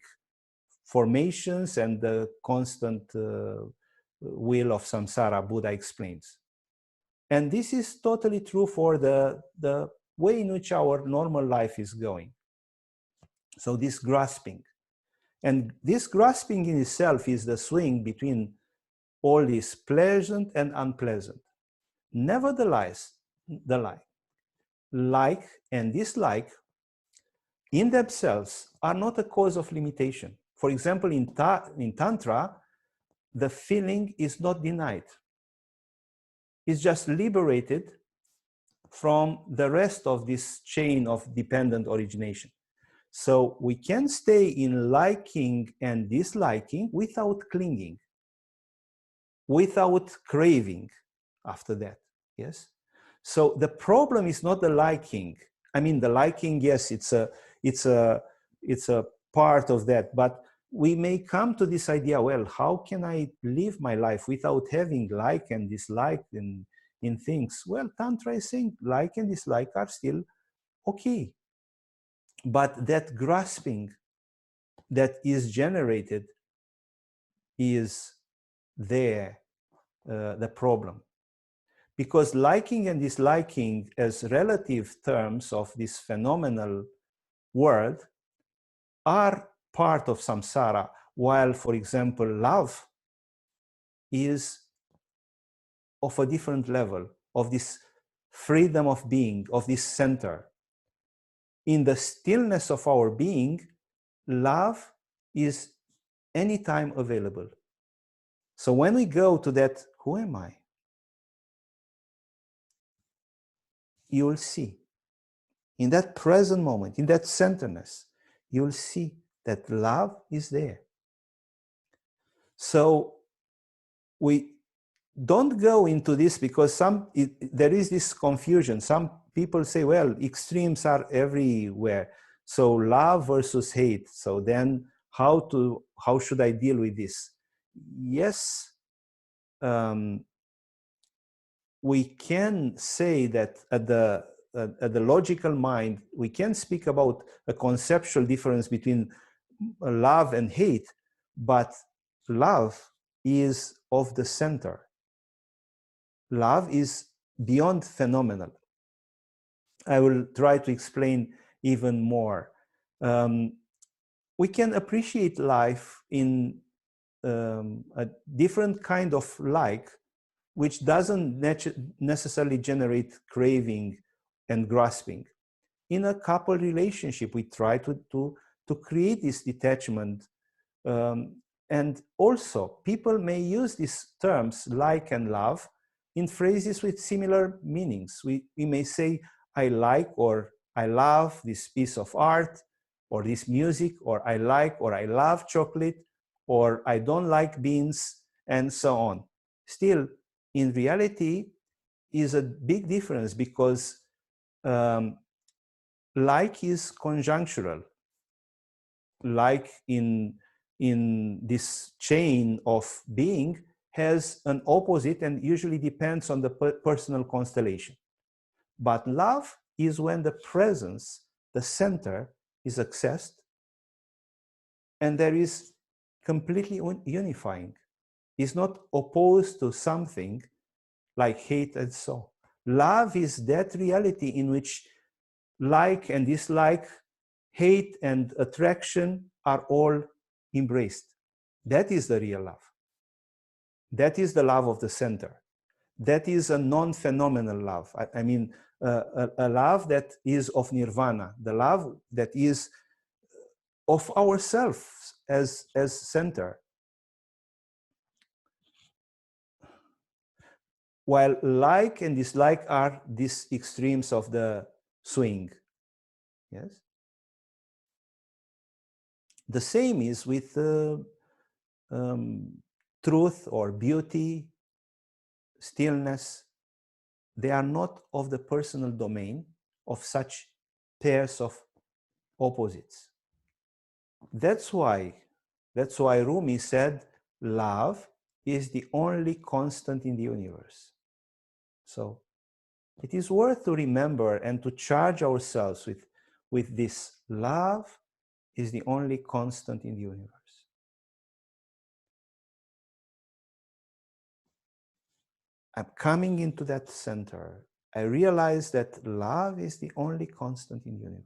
formations and the constant wheel of samsara, Buddha explains. And this is totally true for the way in which our normal life is going. So this grasping. And this grasping in itself is the swing between all this pleasant and unpleasant. Nevertheless, the like and dislike in themselves are not a cause of limitation. For example, in Tantra, the feeling is not denied. It's just liberated from the rest of this chain of dependent origination. So we can stay in liking and disliking without clinging, without craving after that, yes? So the problem is not the liking. I mean, the liking, yes, it's a part of that, but we may come to this idea, well, how can I live my life without having like and dislike in things? Well, Tantra is saying like and dislike are still okay. But that grasping that is generated is there, the problem. Because liking and disliking as relative terms of this phenomenal world are part of samsara, while, for example, love is of a different level, of this freedom of being, of this center. In the stillness of our being, love is anytime available. So when we go to that, who am I? You will see. In that present moment, in that centeredness, you will see that love is there. So we don't go into this because there is this confusion. Some people say, well, extremes are everywhere. So love versus hate. So then how should I deal with this? Yes, we can say that at the logical mind, we can speak about a conceptual difference between love and hate, but love is of the center. Love is beyond phenomenal. I will try to explain even more. We can appreciate life in a different kind of like, which doesn't necessarily generate craving and grasping. In a couple relationship, we try to create this detachment. And also, people may use these terms, like and love, in phrases with similar meanings. We may say, I like or I love this piece of art, or this music, or I like or I love chocolate, or I don't like beans, and so on. Still, in reality, is a big difference, because like is conjunctural. Like in this chain of being has an opposite and usually depends on the personal constellation. But love is when the presence, the center, is accessed, and there is completely unifying. It's not opposed to something like hate and so. Love is that reality in which like and dislike, hate and attraction are all embraced. That is the real love. That is the love of the center. That is a non-phenomenal love. I mean, a love that is of nirvana, the love that is of ourselves as center. While like and dislike are these extremes of the swing. Yes. The same is with truth or beauty, stillness. They are not of the personal domain of such pairs of opposites. That's why Rumi said, love is the only constant in the universe. So it is worth to remember and to charge ourselves with this. Love is the only constant in the universe. I'm coming into that center. I realize that love is the only constant in the universe.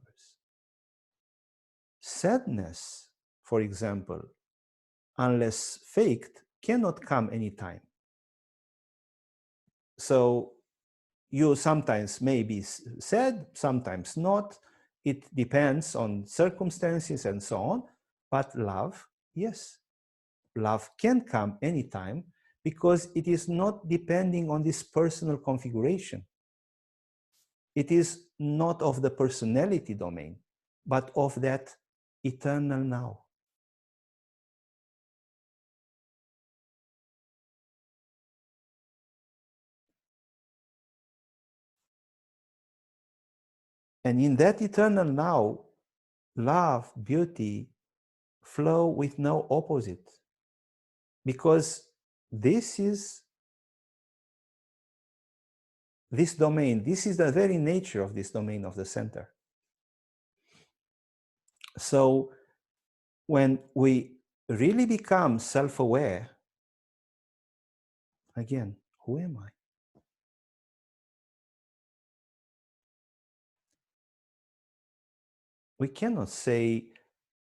Sadness, for example, unless faked, cannot come anytime. So you sometimes may be sad, sometimes not. It depends on circumstances and so on. But love, yes. Love can come anytime because it is not depending on this personal configuration. It is not of the personality domain, but of that eternal now. And in that eternal now, love, beauty flow with no opposite. Because this domain, this is the very nature of this domain of the center. So when we really become self-aware, again, who am I? We cannot say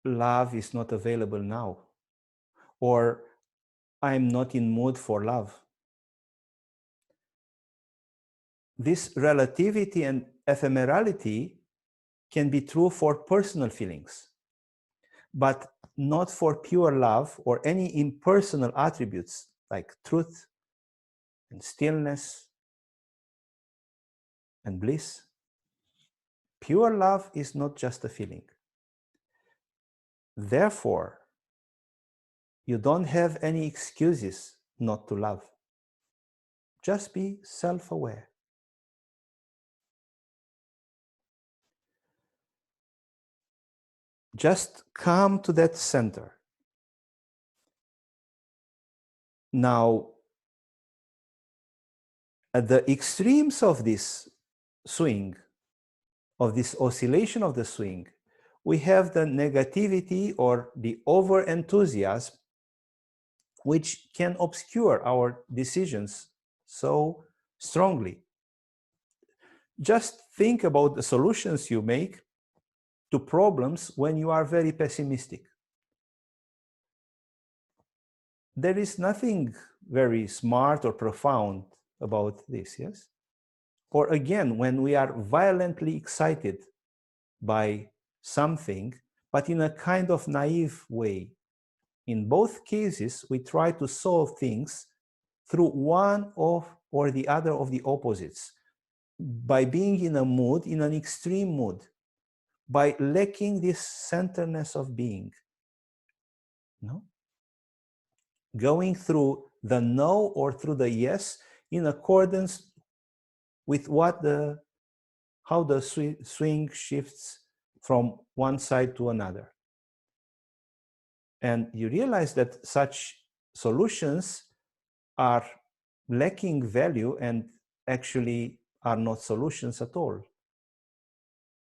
love is not available now, or I'm not in mood for love. this relativity and ephemerality can be true for personal feelings, but not for pure love or any impersonal attributes like truth and stillness and bliss. Pure love is not just a feeling. Therefore, you don't have any excuses not to love. Just be self-aware. Just come to that center. Now, at the extremes of this swing, of this oscillation of the swing, we have the negativity or the over-enthusiasm, which can obscure our decisions so strongly. Just think about the solutions you make to problems when you are very pessimistic. There is nothing very smart or profound about this, yes? Or again, when we are violently excited by something, but in a kind of naive way. In both cases, we try to solve things through one of or the other of the opposites, by being in a mood, in an extreme mood, by lacking this centeredness of being. No? Going through the no or through the yes in accordance with how the swing shifts from one side to another. And you realize that such solutions are lacking value and actually are not solutions at all.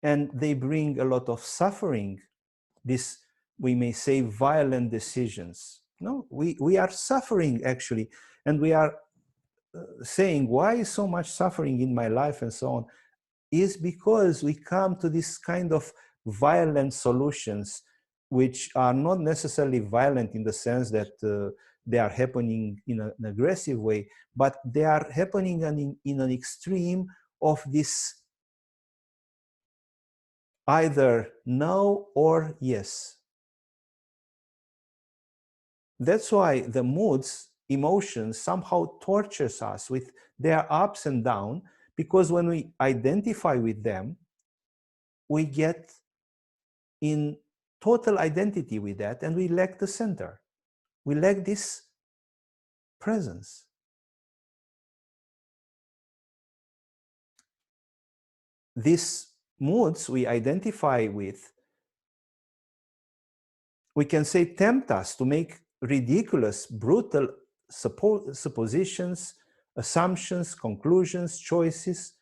And they bring a lot of suffering, this, we may say, violent decisions. No, we are suffering actually, and we are saying, why is so much suffering in my life and so on, is because we come to this kind of violent solutions, which are not necessarily violent in the sense that they are happening in an aggressive way, but they are happening in an extreme of this either no or yes. That's why the moods, emotions somehow tortures us with their ups and downs, because when we identify with them, we get in total identity with that, and we lack the center. We lack this presence. These moods we identify with, we can say, tempt us to make ridiculous, brutal suppositions, assumptions, conclusions, choices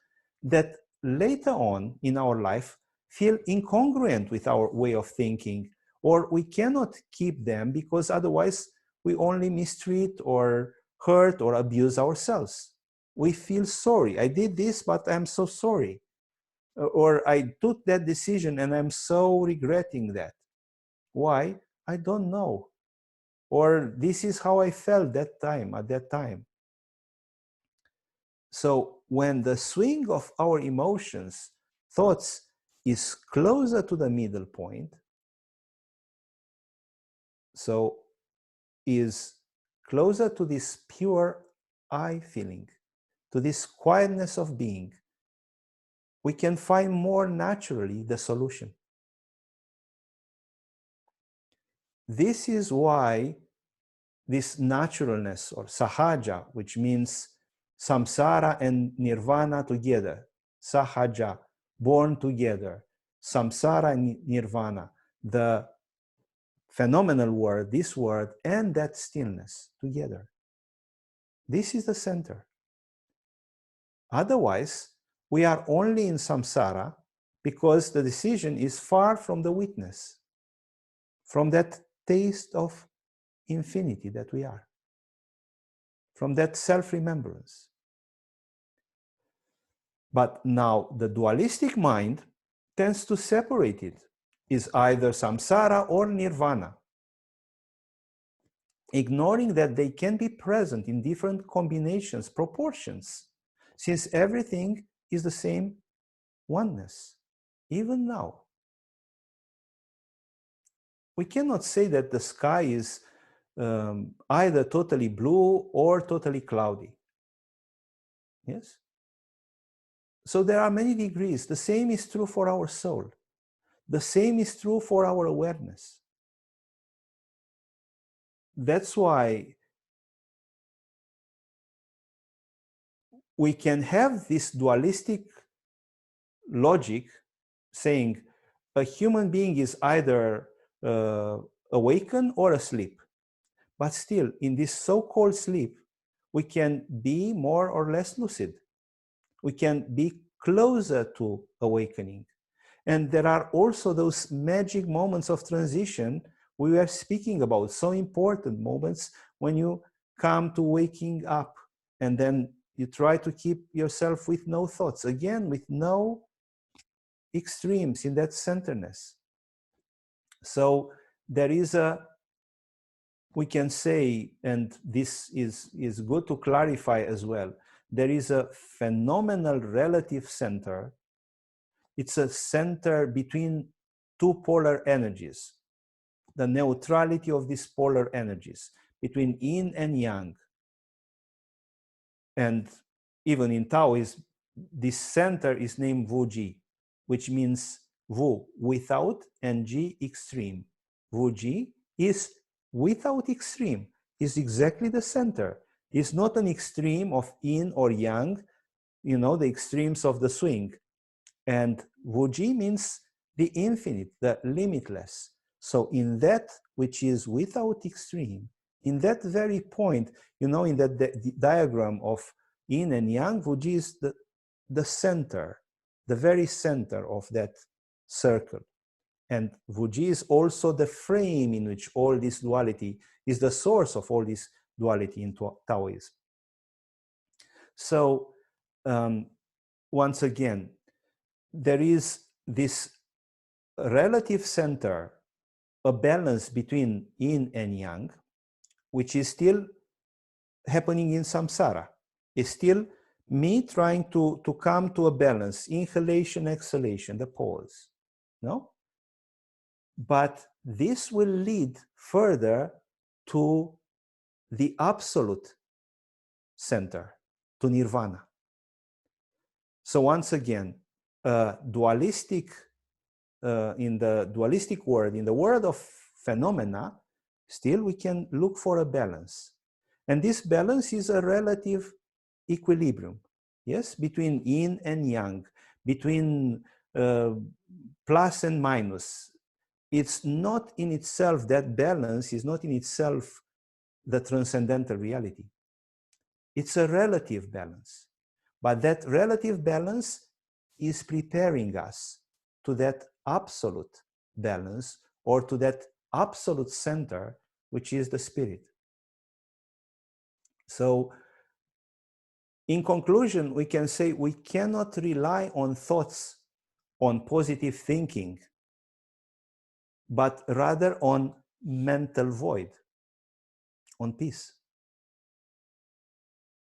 that later on in our life feel incongruent with our way of thinking, or we cannot keep them because otherwise we only mistreat or hurt or abuse ourselves. We feel sorry. I did this, but I'm so sorry. Or I took that decision and I'm so regretting that. Why? I don't know. Or this is how I felt that time, at that time. So when the swing of our emotions, thoughts, is closer to the middle point, so is closer to this pure I feeling, to this quietness of being, we can find more naturally the solution. This is why this naturalness, or sahaja, which means samsara and nirvana together, sahaja, born together, samsara and nirvana, the phenomenal word, this word, and that stillness together. This is the center. Otherwise, we are only in samsara because the decision is far from the witness, from that taste of infinity that we are, from that self-remembrance. But now the dualistic mind tends to separate it, is either samsara or nirvana, ignoring that they can be present in different combinations, proportions. since everything is the same oneness, even now. We cannot say that the sky is either totally blue or totally cloudy. Yes? So there are many degrees. The same is true for our soul. The same is true for our awareness. That's why we can have this dualistic logic saying a human being is either awakened or asleep. But still, in this so-called sleep, we can be more or less lucid. We can be closer to awakening. And there are also those magic moments of transition we were speaking about, so important moments when you come to waking up and then you try to keep yourself with no thoughts, again, with no extremes in that centeredness. So there is a, we can say, and this is good to clarify as well, there is a phenomenal relative center. It's a center between two polar energies, the neutrality of these polar energies between yin and yang. And even in Taoism, this center is named Wuji, which means Wu, without, and Ji, extreme. Wuji is without extreme, is exactly the center. It's not an extreme of yin or yang, you know, the extremes of the swing. And Wuji means the infinite, the limitless. So in that which is without extreme, in that very point, you know, in that the diagram of yin and yang, Wuji is the center, the very center of that circle. And Wuji is also the frame in which all this duality is the source of all this duality in Taoism. So once again, there is this relative center, a balance between yin and yang, which is still happening in samsara. It's still me trying to come to a balance, inhalation, exhalation, the pause, no? But this will lead further to the absolute center, to nirvana. So once again, dualistic, in the dualistic world, in the world of phenomena, still we can look for a balance. And this balance is a relative equilibrium, yes, between yin and yang, between plus and minus. It's not in itself, that balance is not in itself the transcendental reality. It's a relative balance. But that relative balance is preparing us to that absolute balance, or to that absolute center, which is the spirit. So, in conclusion, we can say we cannot rely on thoughts, on positive thinking, but rather on mental void, on peace,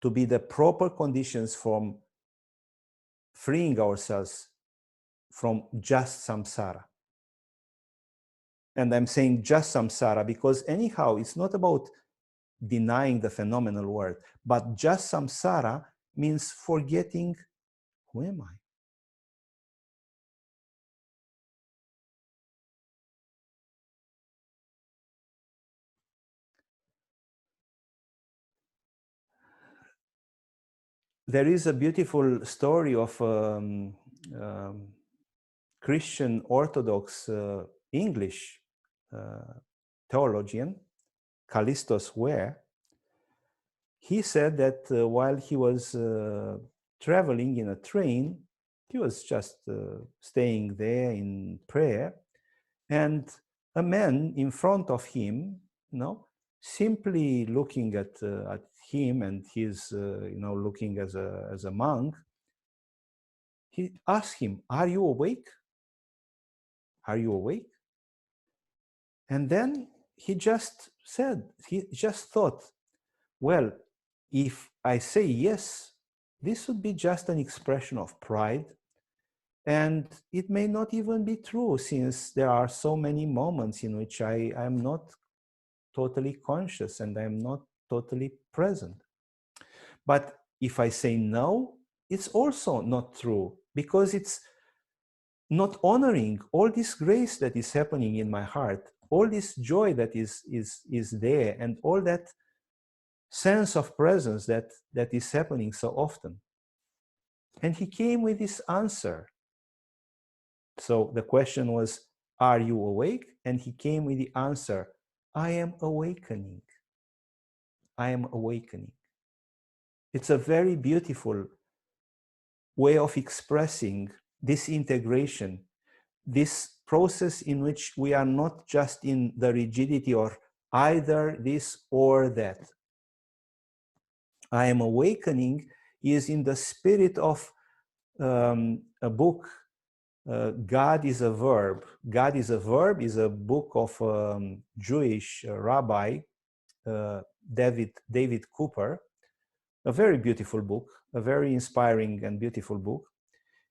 to be the proper conditions from freeing ourselves from just samsara. And I'm saying just samsara because anyhow, it's not about denying the phenomenal world, but just samsara means forgetting, who am I? There is a beautiful story of Christian Orthodox English theologian, Callistus Ware. He said that while he was traveling in a train, he was just staying there in prayer, and a man in front of him, you know, simply looking at him, and he's you know, looking as a monk, he asked him, "Are you awake? Are you awake?" And then he just said, he just thought, well, if I say yes, this would be just an expression of pride. And it may not even be true, since there are so many moments in which I am not totally conscious and I am not totally present. But if I say no, it's also not true, because it's not honoring all this grace that is happening in my heart, all this joy that is there, and all that sense of presence that is happening so often. And he came with this answer. So the question was, are you awake? And he came with the answer, I am awakening. I am awakening. It's a very beautiful way of expressing this integration, this process in which we are not just in the rigidity or either this or that. I am awakening is in the spirit of a book, God is a Verb. God is a Verb is a book of Jewish rabbi, David Cooper, a very beautiful book, a very inspiring and beautiful book.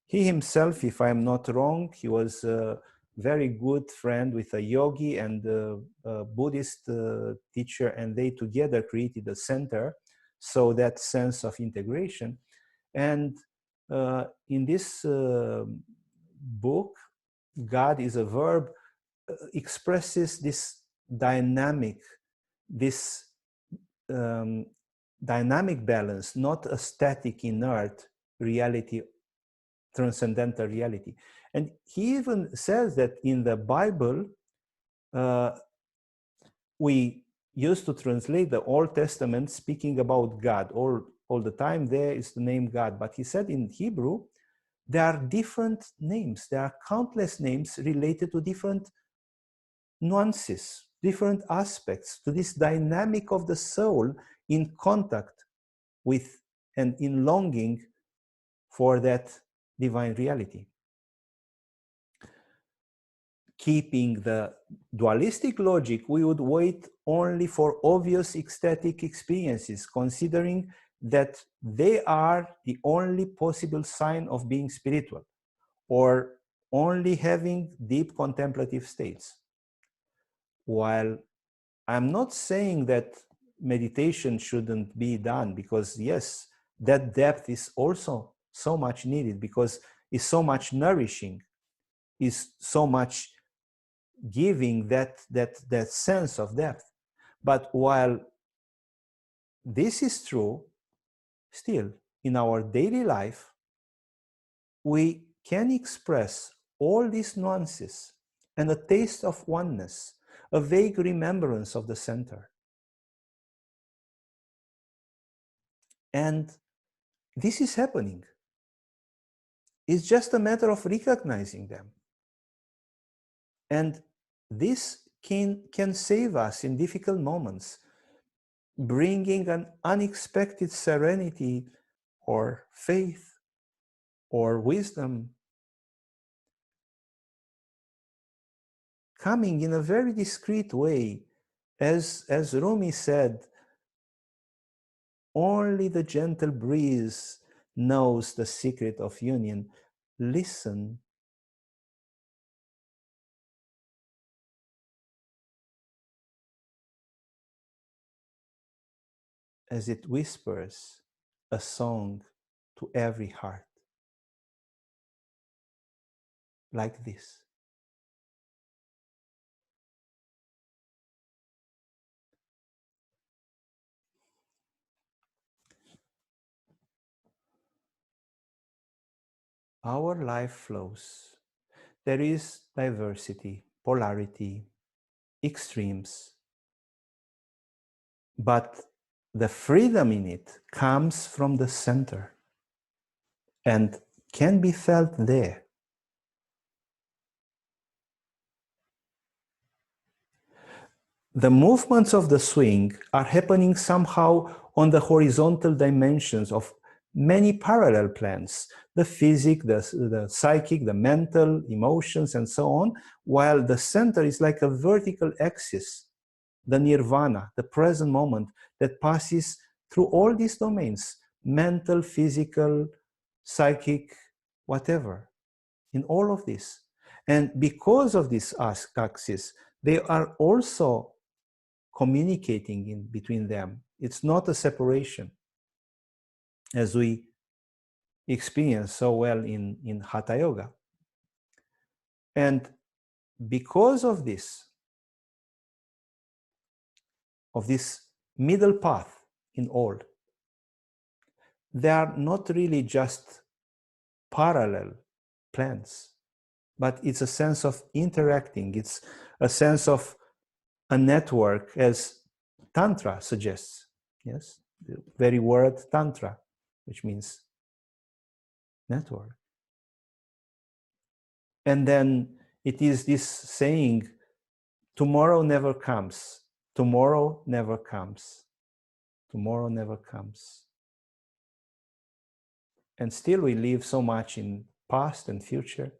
He himself, if I'm not wrong, he was a very good friend with a yogi and a Buddhist teacher, and they together created a center. So that sense of integration. And in this book, God is a Verb, expresses this dynamic, this dynamic balance, not a static, inert reality, transcendental reality. And he even says that in the Bible, we used to translate the Old Testament speaking about God. All the time there is the name God. But he said in Hebrew, there are different names. There are countless names related to different nuances, different aspects, to this dynamic of the soul in contact with and in longing for that divine reality. Keeping the dualistic logic, we would wait only for obvious ecstatic experiences, considering that they are the only possible sign of being spiritual, or only having deep contemplative states. While I'm not saying that meditation shouldn't be done, because yes, that depth is also so much needed, because it's so much nourishing, is so much giving that sense of depth. But while this is true, still in our daily life, we can express all these nuances and a taste of oneness, a vague remembrance of the center. And this is happening. It's just a matter of recognizing them. And this can save us in difficult moments, bringing an unexpected serenity or faith or wisdom, coming in a very discreet way. As Rumi said, only the gentle breeze knows the secret of union. Listen. As it whispers a song to every heart. Like this. Our life flows. There is diversity, polarity, extremes. But the freedom in it comes from the center and can be felt there. The movements of the swing are happening somehow on the horizontal dimensions of many parallel planes, the physic, the psychic, the mental, emotions, and so on, while the center is like a vertical axis, the nirvana, the present moment that passes through all these domains, mental, physical, psychic, whatever, in all of this. And because of this axis, they are also communicating in between them. It's not a separation, as we experience so well in Hatha Yoga. And because of this middle path in all, they are not really just parallel plans, but it's a sense of interacting. It's a sense of a network, as Tantra suggests. Yes, the very word Tantra, which means network. And then it is this saying, tomorrow never comes, tomorrow never comes, tomorrow never comes. And still we live so much in past and future,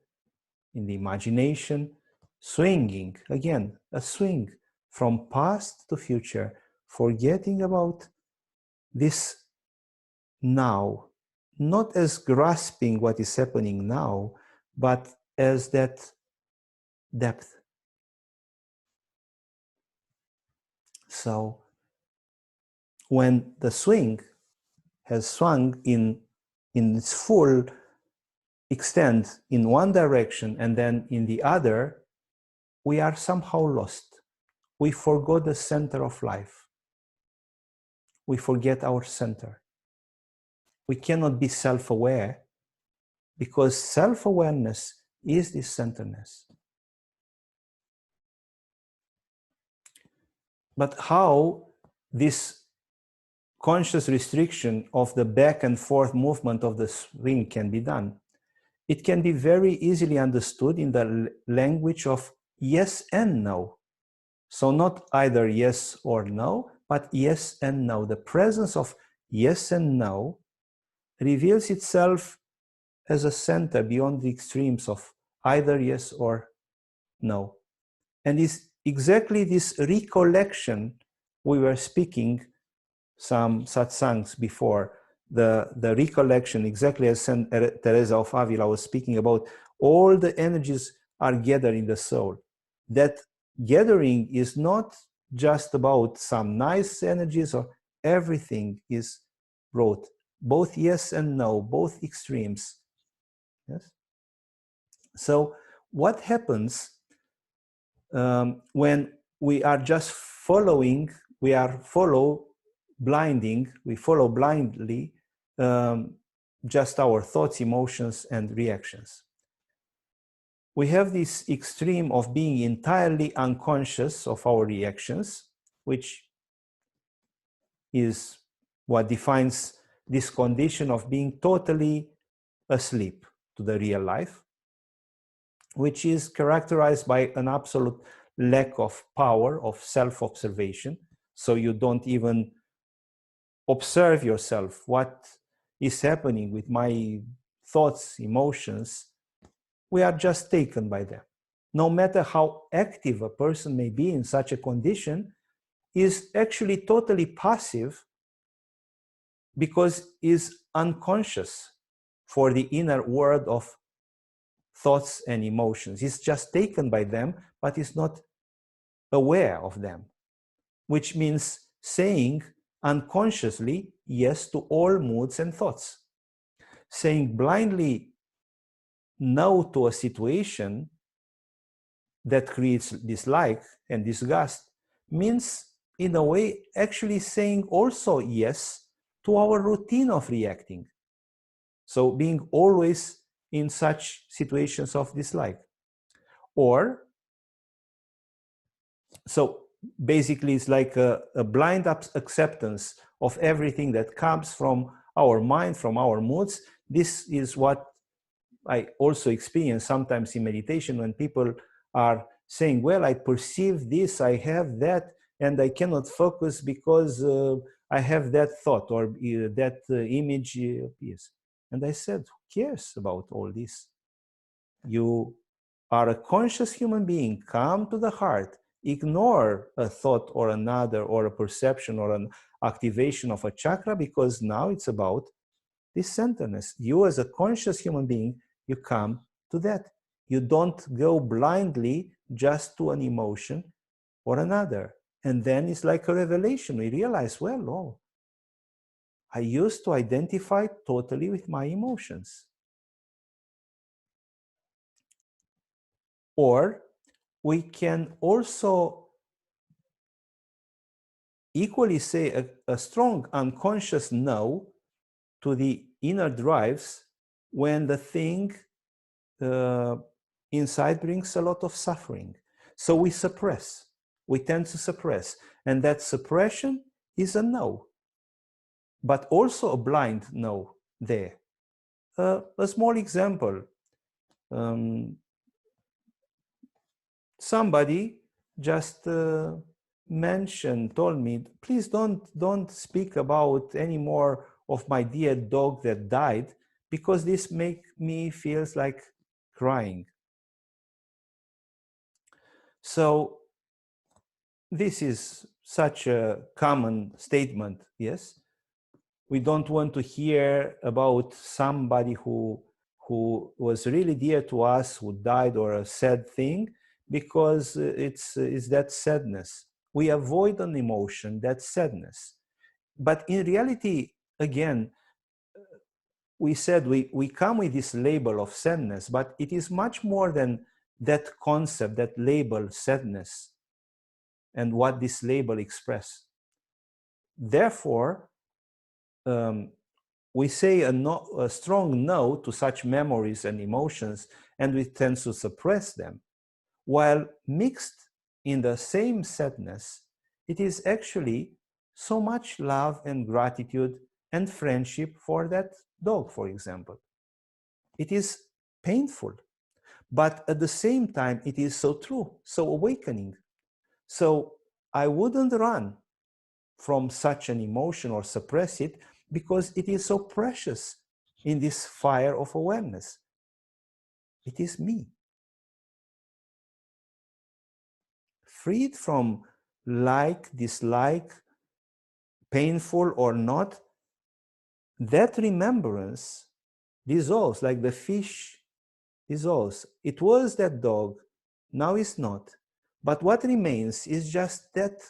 in the imagination, swinging, again, a swing from past to future, forgetting about this now, not as grasping what is happening now, but as that depth. So when the swing has swung in its full extent in one direction and then in the other, we are somehow lost. We forgot the center of life. We forget our center. We cannot be self-aware because self-awareness is this centeredness. But how this conscious restriction of the back and forth movement of the swing can be done? It can be very easily understood in the language of yes and no. So not either yes or no, but yes and no. The presence of yes and no reveals itself as a center beyond the extremes of either yes or no. And it's exactly this recollection we were speaking some satsangs before, the recollection, exactly as Saint Teresa of Avila was speaking about, all the energies are gathered in the soul. That gathering is not just about some nice energies, or everything is brought, both yes and no, both extremes. Yes. So what happens when we are just following, we follow blindly just our thoughts, emotions, and reactions. We have this extreme of being entirely unconscious of our reactions, which is what defines this condition of being totally asleep to the real life, which is characterized by an absolute lack of power, of self-observation. So you don't even observe yourself, what is happening with my thoughts, emotions. We are just taken by them. No matter how active a person may be in such a condition, is actually totally passive because is unconscious for the inner world of thoughts and emotions. He's just taken by them, but is not aware of them, which means saying unconsciously yes to all moods and thoughts. Saying blindly no to a situation that creates dislike and disgust means, in a way, actually saying also yes to our routine of reacting. So being always in such situations of dislike. Or, so basically it's like a blind acceptance of everything that comes from our mind, from our moods. This is what I also experience sometimes in meditation when people are saying, well, I perceive this, I have that, and I cannot focus because I have that thought or that image appears. And I said, who cares about all this? You are a conscious human being. Come to the heart. Ignore a thought or another, or a perception or an activation of a chakra, because now it's about this centeredness. You as a conscious human being, you come to that. You don't go blindly just to an emotion or another. And then it's like a revelation. We realize, well, oh, I used to identify totally with my emotions. Or we can also equally say a strong unconscious no to the inner drives when the thing inside brings a lot of suffering. So we suppress. We tend to suppress. And that suppression is a no, but also a blind no there. A small example. Somebody just told me, please don't speak about any more of my dear dog that died, because this make me feels like crying. So this is such a common statement, yes? We don't want to hear about somebody who was really dear to us, who died, or a sad thing, because it's that sadness. We avoid an emotion, that sadness. But in reality, again, we said we come with this label of sadness, but it is much more than that concept, that label, sadness, and what this label expresses. Therefore, we say a strong no to such memories and emotions, and we tend to suppress them. While mixed in the same sadness, it is actually so much love and gratitude and friendship for that dog, for example. It is painful, but at the same time, it is so true, so awakening. So I wouldn't run from such an emotion or suppress it, because it is so precious in this fire of awareness. It is me. Freed from like, dislike, painful or not, that remembrance dissolves, like the fish dissolves. It was that dog, now it's not. But what remains is just that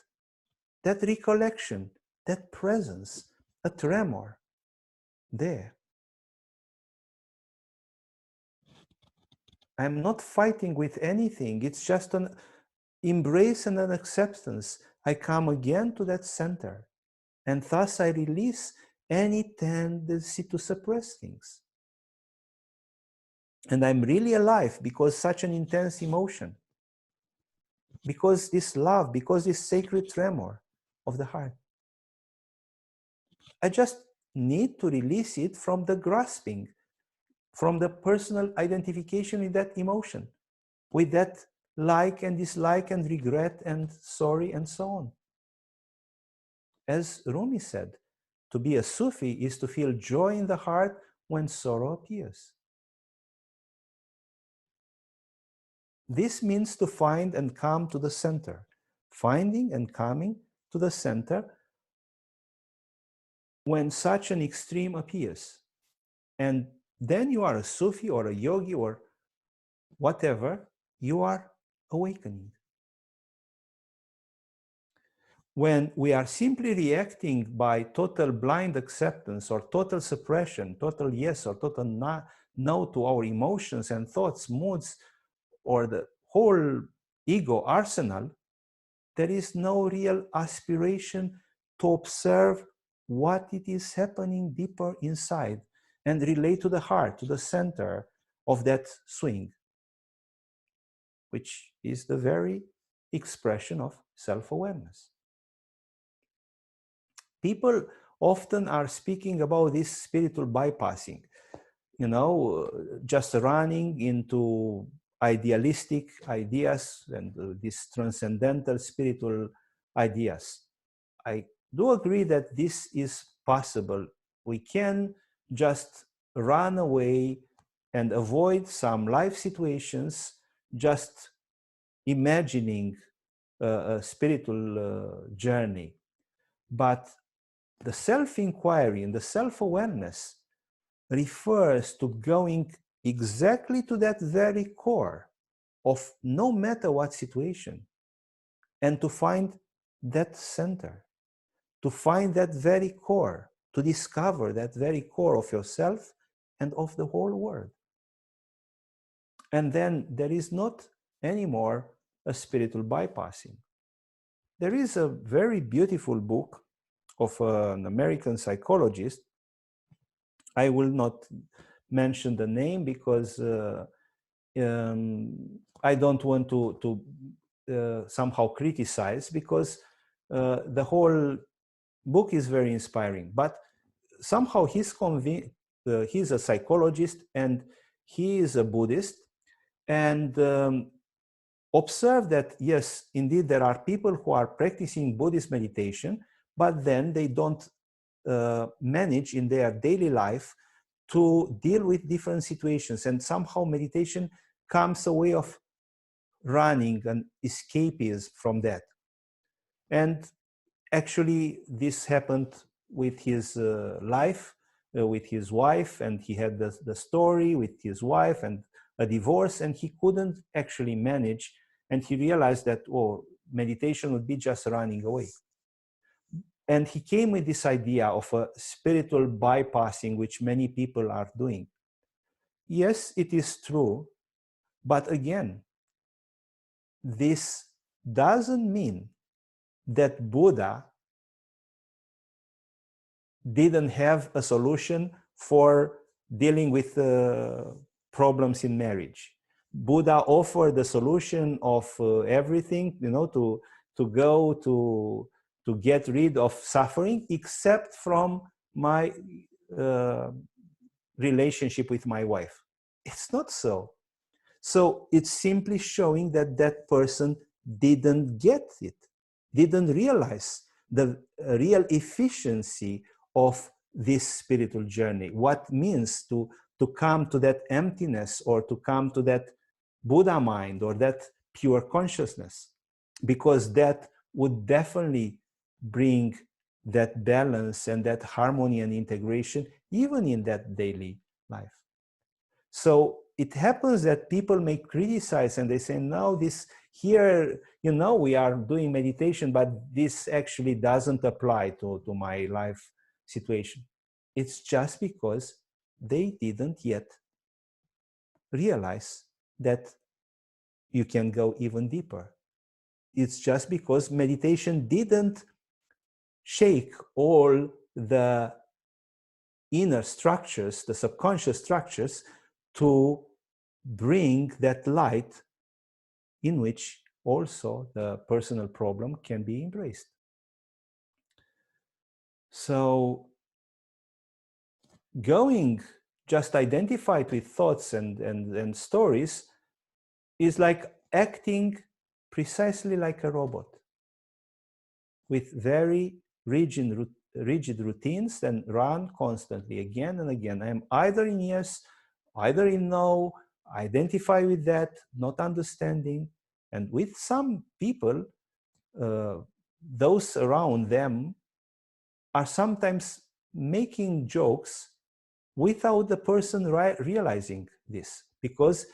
recollection, that presence, a tremor there. I'm not fighting with anything. It's just an embrace and an acceptance. I come again to that center. And thus I release any tendency to suppress things. And I'm really alive because such an intense emotion. Because this love, because this sacred tremor of the heart. I just need to release it from the grasping, from the personal identification with that emotion, with that like and dislike and regret and sorry and so on. As Rumi said, to be a Sufi is to feel joy in the heart when sorrow appears. This means to find and come to the center, finding and coming to the center when such an extreme appears. And then you are a Sufi or a yogi or whatever, you are awakening. When we are simply reacting by total blind acceptance or total suppression, total yes or total no to our emotions and thoughts, moods, or the whole ego arsenal, there is no real aspiration to observe what it is happening deeper inside and relate to the heart, to the center of that swing, which is the very expression of self-awareness. People often are speaking about this spiritual bypassing, just running into idealistic ideas and these transcendental spiritual ideas. I do agree that this is possible. We can just run away and avoid some life situations, just imagining a spiritual journey. But the self-inquiry and the self-awareness refers to going exactly to that very core of no matter what situation, and to find that center, to find that very core, to discover that very core of yourself and of the whole world. And then there is not anymore a spiritual bypassing. There is a very beautiful book of an American psychologist. I will not mention the name because I don't want to somehow criticize, because the whole book is very inspiring. But somehow he's a psychologist and he is a Buddhist, and observe that, yes, indeed, there are people who are practicing Buddhist meditation, but then they don't manage in their daily life to deal with different situations. And somehow meditation comes a way of running and escapism from that. And actually, this happened with his life, with his wife, and he had the story with his wife and a divorce, and he couldn't actually manage, and he realized that, oh, meditation would be just running away. And he came with this idea of a spiritual bypassing, which many people are doing. Yes, it is true, but again, this doesn't mean that Buddha didn't have a solution for dealing with problems in marriage. Buddha offered the solution of everything, to go to get rid of suffering, except from my relationship with my wife. It's not so. So it's simply showing that that person didn't get it, didn't realize the real efficiency of this spiritual journey, what means to come to that emptiness, or to come to that Buddha mind, or that pure consciousness, because that would definitely bring that balance and that harmony and integration even in that daily life. So it happens that people may criticize and they say, no, this here, we are doing meditation, but this actually doesn't apply to my life situation. It's just because they didn't yet realize that you can go even deeper. It's just because meditation didn't shake all the inner structures, the subconscious structures, to bring that light in which also the personal problem can be embraced. So going just identified with thoughts and stories is like acting precisely like a robot, with very rigid routines and run constantly again and again. I'm either in yes, either in no, identify with that, not understanding. And with some people, those around them are sometimes making jokes without the person realizing this, because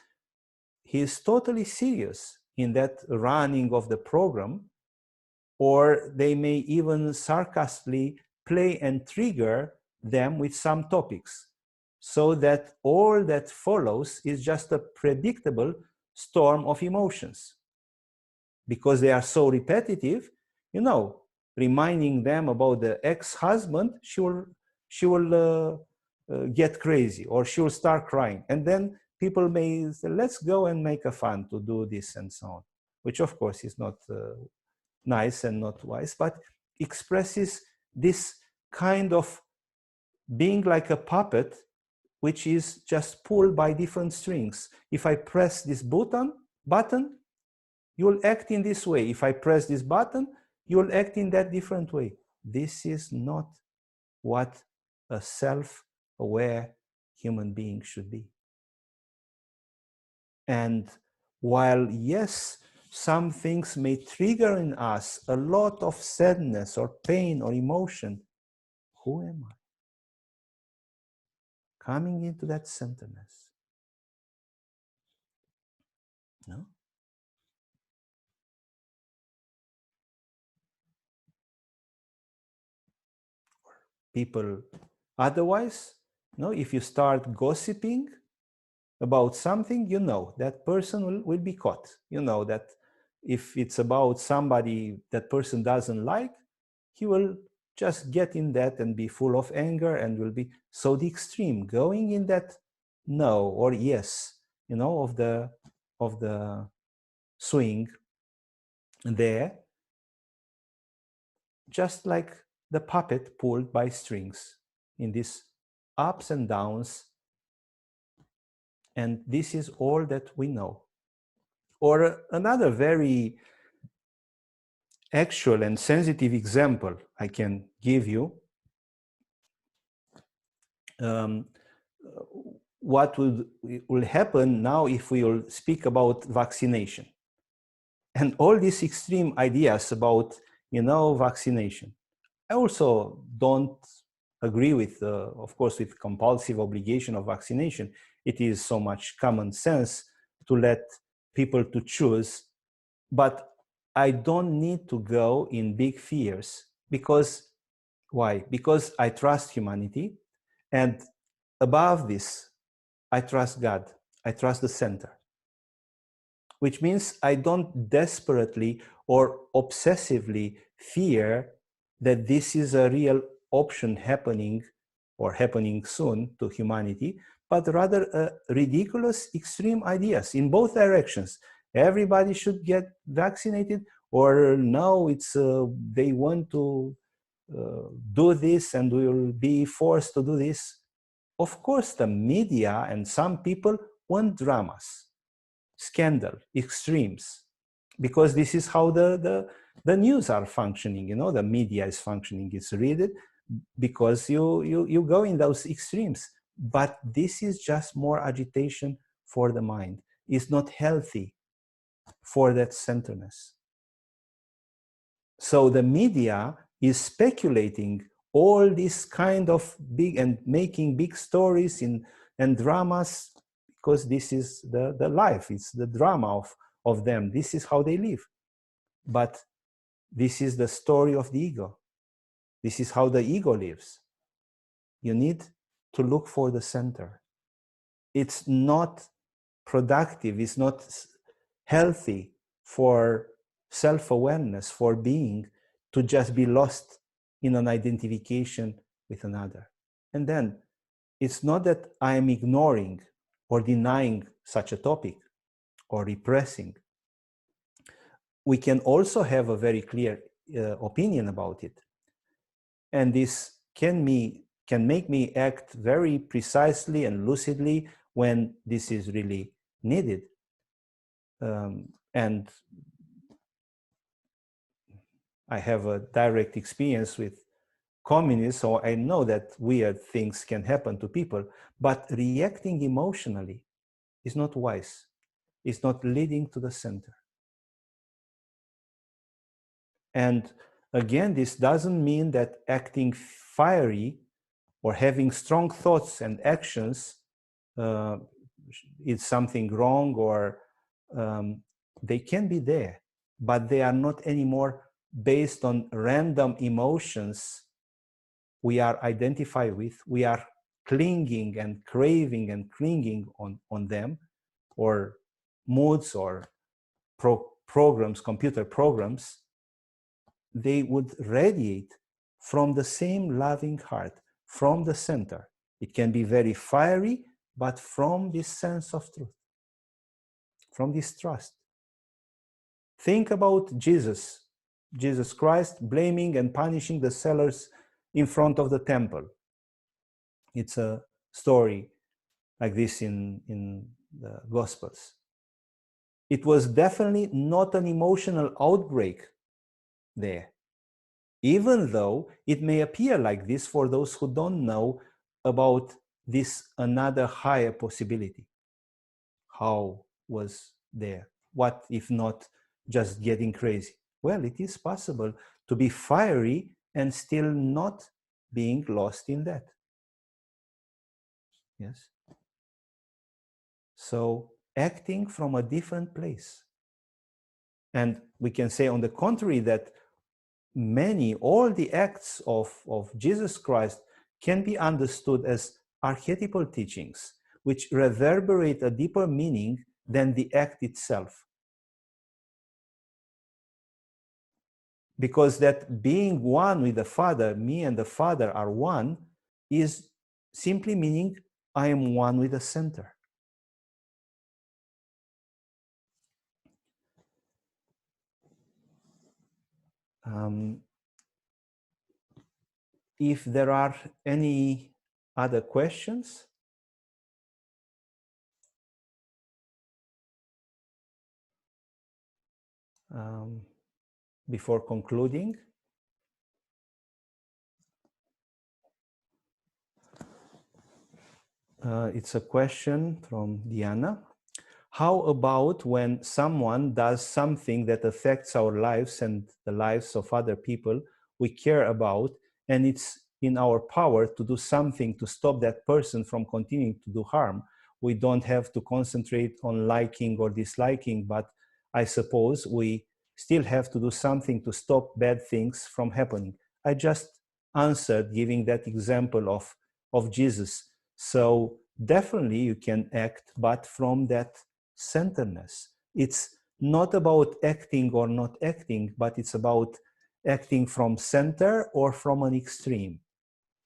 he is totally serious in that running of the program, or they may even sarcastically play and trigger them with some topics, so that all that follows is just a predictable storm of emotions. Because they are so repetitive, reminding them about the ex-husband, she will get crazy, or she will start crying. And then people may say, let's go and make a fun to do this and so on, which of course is not nice and not wise, but expresses this kind of being like a puppet, which is just pulled by different strings. If I press this button, you will act in this way. If I press this button, you will act in that different way. This is not what a self-aware human being should be. And while, yes, some things may trigger in us a lot of sadness or pain or emotion, who am I? coming into that centeredness. No? People, otherwise, no, if you start gossiping about something, you know that person will be caught. You know that if it's about somebody that person doesn't like, he will just get in that and be full of anger and will be so the extreme going in that no or yes, you know, of the swing there, just like the puppet pulled by strings in these ups and downs. And this is all that we know. Or another very actual and sensitive example I can give you. What will happen now if we will speak about vaccination and all these extreme ideas about, you know, vaccination. I also don't agree with, of course, with compulsive obligation of vaccination. It is so much common sense to let people to choose, but I don't need to go in big fears. Because why? Because I trust humanity, and above this, I trust God. I trust the center, which means I don't desperately or obsessively fear that this is a real option happening or happening soon to humanity, but rather ridiculous extreme ideas in both directions. Everybody should get vaccinated, or no, it's they want to do this and we will be forced to do this. Of course, the media and some people want dramas, scandal, extremes, because this is how the news are functioning. You know, the media is functioning. It's read it because you go in those extremes. But this is just more agitation for the mind. It's not healthy for that centeredness. So the media is speculating all this kind of big and making big stories and dramas, because this is the life. It's the drama of them. This is how they live. But this is the story of the ego. This is how the ego lives. You need to look for the center. It's not productive. It's not healthy for self-awareness, for being, to just be lost in an identification with another. And then it's not that I am ignoring or denying such a topic or repressing. We can also have a very clear opinion about it. And this can make me act very precisely and lucidly when this is really needed. And I have a direct experience with communists, so I know that weird things can happen to people, but reacting emotionally is not wise. It's not leading to the center. And again, this doesn't mean that acting fiery or having strong thoughts and actions is something wrong, or they can be there, but they are not anymore based on random emotions we are identified with. We are clinging and craving and clinging on them, or moods or programs, computer programs. They would radiate from the same loving heart, from the center. It can be very fiery, but from this sense of truth, from this trust. Think about Jesus Christ blaming and punishing the sellers in front of the temple. It's a story like this in the Gospels. It was definitely not an emotional outbreak there, even though it may appear like this for those who don't know about this another higher possibility. How was there? What if not just getting crazy? Well, it is possible to be fiery and still not being lost in that. Yes. So acting from a different place. And we can say on the contrary that all the acts of Jesus Christ can be understood as archetypal teachings, which reverberate a deeper meaning than the act itself. Because that being one with the Father, me and the Father are one, is simply meaning I am one with the center. If there are any other questions, before concluding. It's a question from Diana. How about when someone does something that affects our lives and the lives of other people we care about, and it's in our power to do something to stop that person from continuing to do harm? We don't have to concentrate on liking or disliking, but I suppose we still have to do something to stop bad things from happening. I just answered giving that example of Jesus. So definitely you can act, but from that centeredness. It's not about acting or not acting, but it's about acting from center or from an extreme.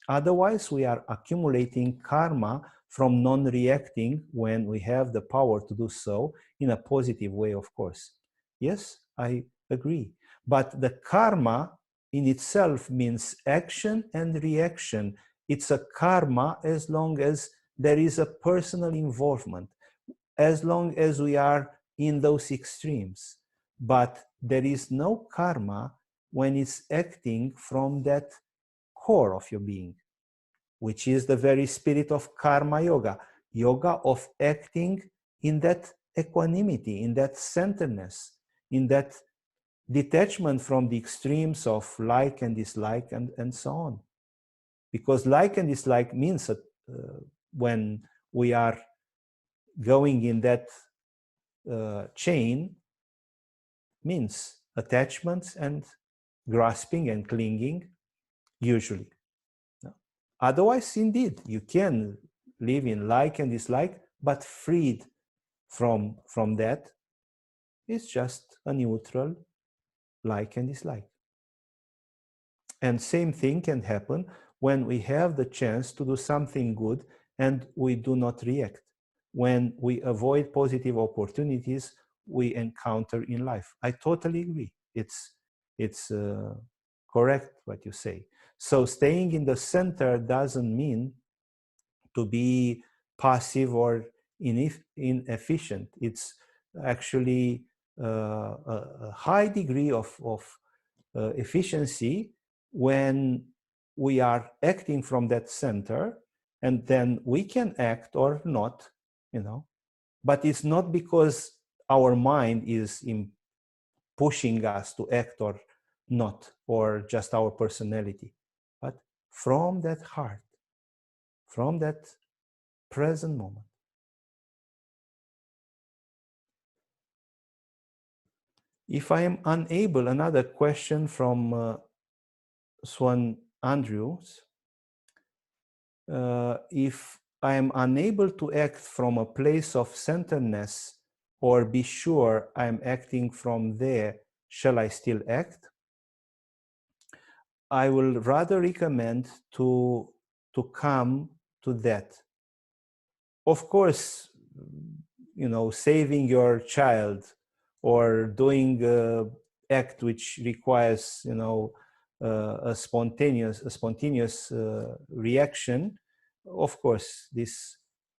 Otherwise, we are accumulating karma from non-reacting when we have the power to do so in a positive way, of course. Yes, I agree. But the karma in itself means action and reaction. It's a karma as long as there is a personal involvement, as long as we are in those extremes. But there is no karma when it's acting from that core of your being, which is the very spirit of karma yoga, yoga of acting in that equanimity, in that centeredness, in that detachment from the extremes of like and dislike and so on. Because like and dislike means that when we are going in that chain, means attachments and grasping and clinging, usually. Otherwise, indeed, you can live in like and dislike, but freed from that. It's just a neutral like and dislike. And same thing can happen when we have the chance to do something good and we do not react. When we avoid positive opportunities we encounter in life. I totally agree. It's correct what you say. So staying in the center doesn't mean to be passive or inefficient. It's actually a high degree of efficiency when we are acting from that center, and then we can act or not, but it's not because our mind is pushing us to act or not, or just our personality, but from that heart, from that present moment. If I am unable, another question from Swan Andrews, if I am unable to act from a place of centeredness or be sure I am acting from there, shall I still act? I will rather recommend to come to that. Of course, saving your child or doing an act which requires, a spontaneous reaction. Of course, this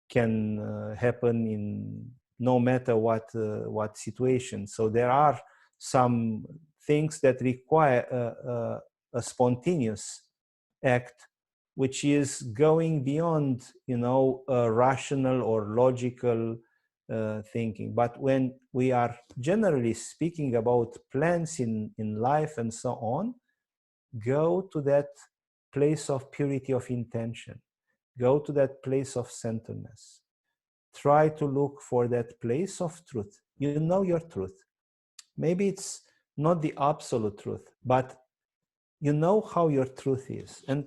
can happen in no matter what situation. So there are some things that require a spontaneous act, which is going beyond, a rational or logical thinking. But when we are generally speaking about plans in life and so on, go to that place of purity of intention. Go to that place of centeredness. Try to look for that place of truth. You know your truth. Maybe it's not the absolute truth, but you know how your truth is. And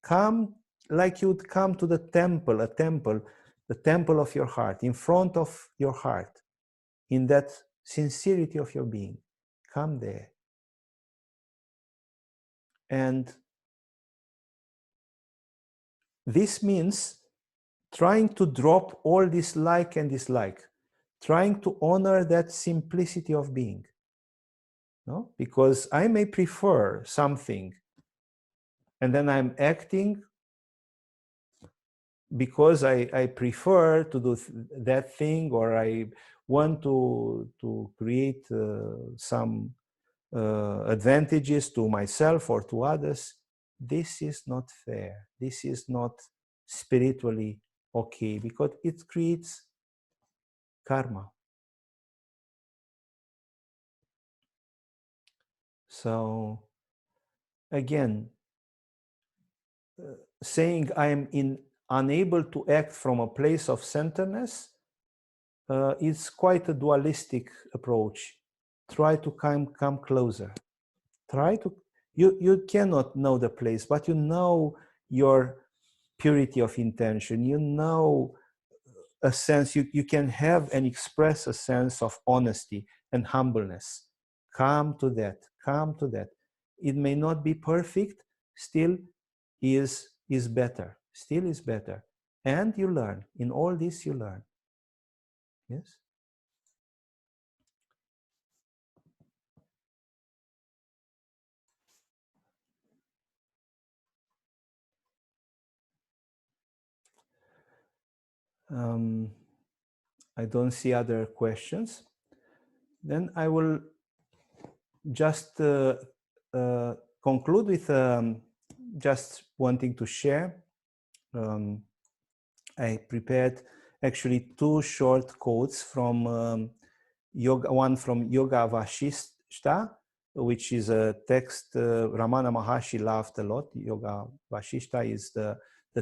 come like you would come to the temple, the temple of your heart, in front of your heart, in that sincerity of your being. Come there. And this means trying to drop all this like and dislike, trying to honor that simplicity of being. No? Because I may prefer something and then I'm acting because I prefer to do that thing, or I want to create some advantages to myself or to others. This is not fair. This is not spiritually okay, because it creates karma. So again, saying I am unable to act from a place of centeredness is quite a dualistic approach. Try to come closer. Try to, you cannot know the place, but you know your purity of intention. You know a sense, you can have and express a sense of honesty and humbleness. Come to that, come to that. It may not be perfect, still is better, still is better. And you learn, in all this you learn. Yes? I don't see other questions. Then I will just conclude with just wanting to share. I prepared actually two short quotes from yoga. One from Yoga Vashishta, which is a text Ramana Maharshi loved a lot. Yoga Vashishta is the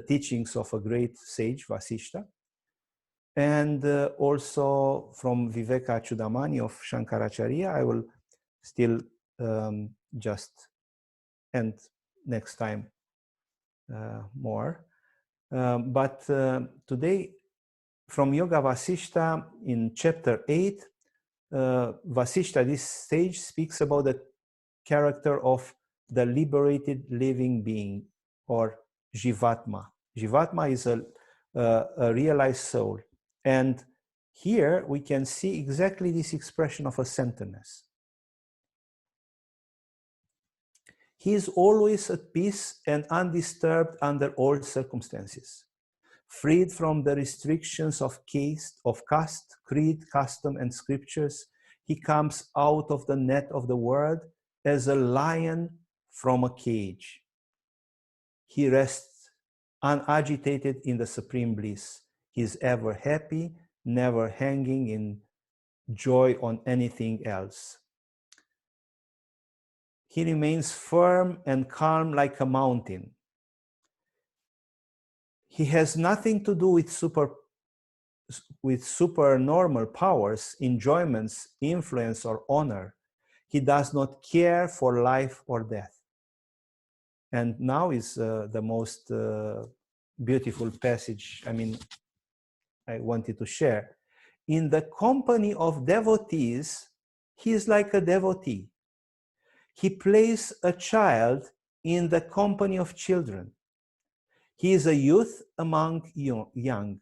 teachings of a great sage, Vasishta. And also from Viveka Chudamani of Shankaracharya. I will still just end next time more. But today, from Yoga Vasishta in chapter 8, Vasishta, this sage, speaks about the character of the liberated living being, or Jivatma. Jivatma is a realized soul. And here we can see exactly this expression of a centeredness. He is always at peace and undisturbed under all circumstances, freed from the restrictions of caste, creed, custom, and scriptures. He comes out of the net of the world as a lion from a cage. He rests unagitated in the supreme bliss. He is ever happy, never hanging in joy on anything else. He remains firm and calm like a mountain. He has nothing to do with supernormal powers, enjoyments, influence, or honor. He does not care for life or death. And now is the most beautiful passage, I wanted to share. In the company of devotees, he is like a devotee. He plays a child in the company of children. He is a youth among young.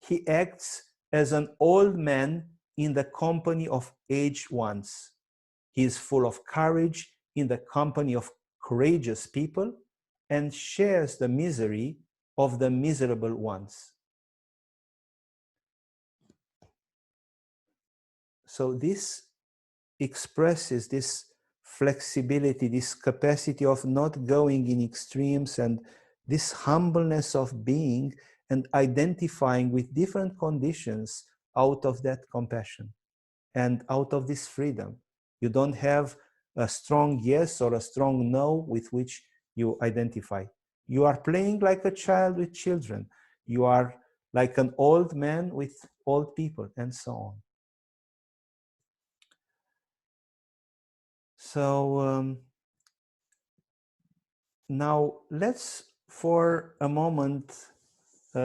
He acts as an old man in the company of aged ones. He is full of courage in the company of courageous people and shares the misery of the miserable ones. So this expresses this flexibility, this capacity of not going in extremes, and this humbleness of being and identifying with different conditions out of that compassion and out of this freedom. You don't have a strong yes or a strong no with which you identify. You are playing like a child with children. You are like an old man with old people, and so on. So now let's, for a moment,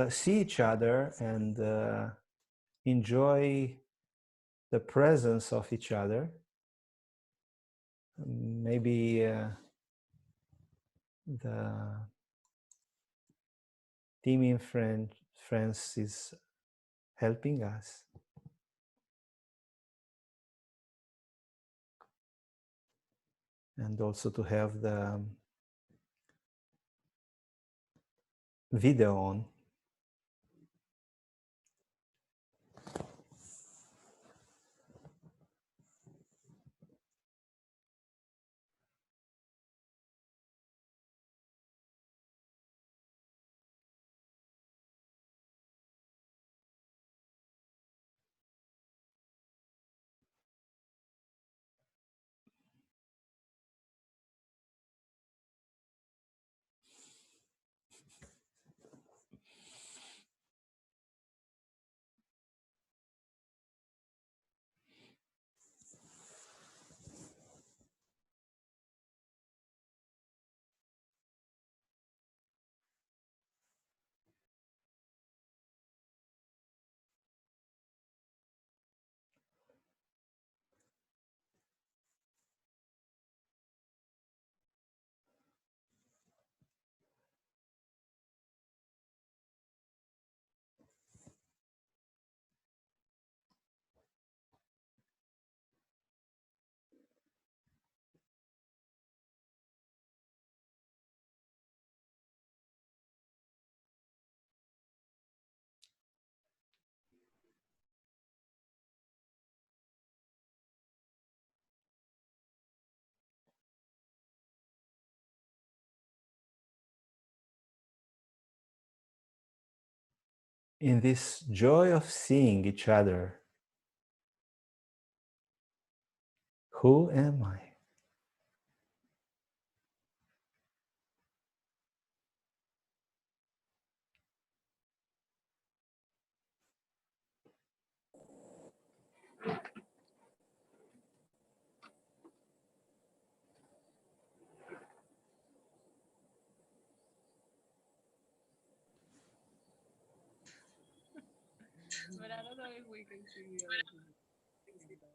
see each other and enjoy the presence of each other. Maybe the team in France is helping us. And also to have the video on. In this joy of seeing each other, who am I? But I don't know if we can see the other people.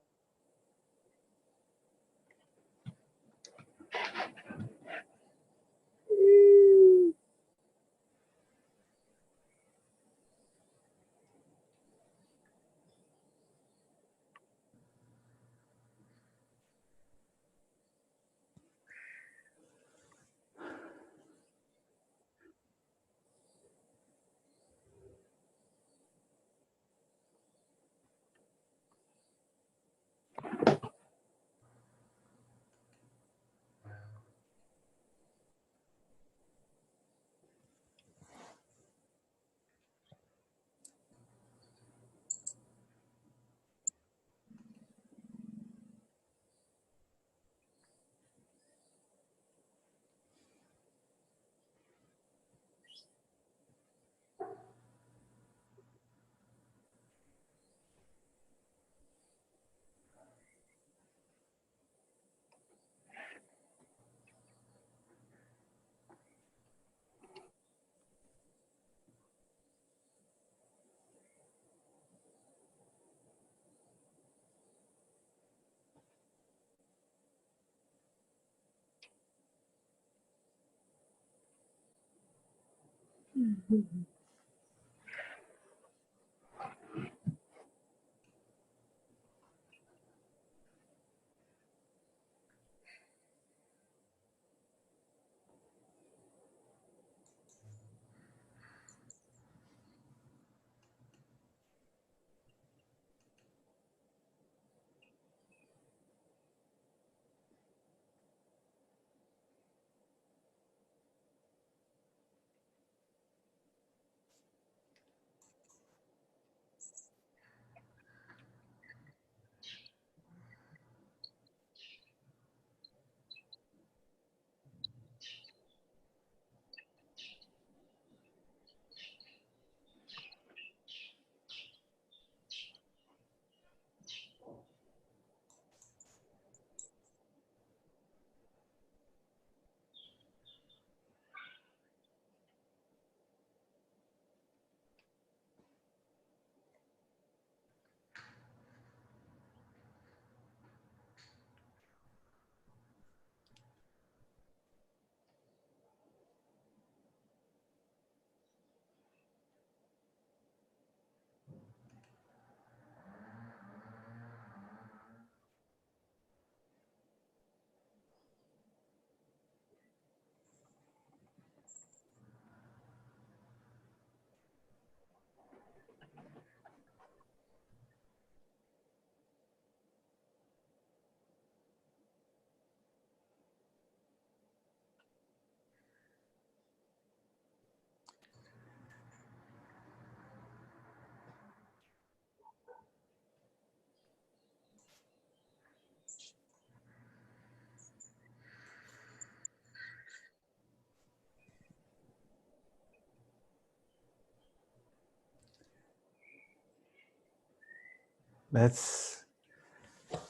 Let's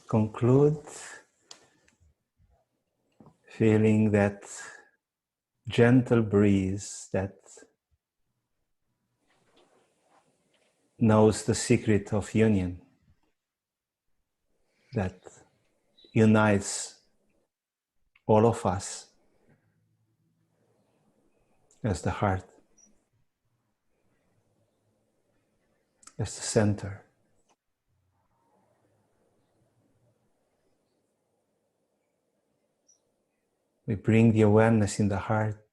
conclude feeling that gentle breeze that knows the secret of union, that unites all of us as the heart, as the center. We bring the awareness in the heart,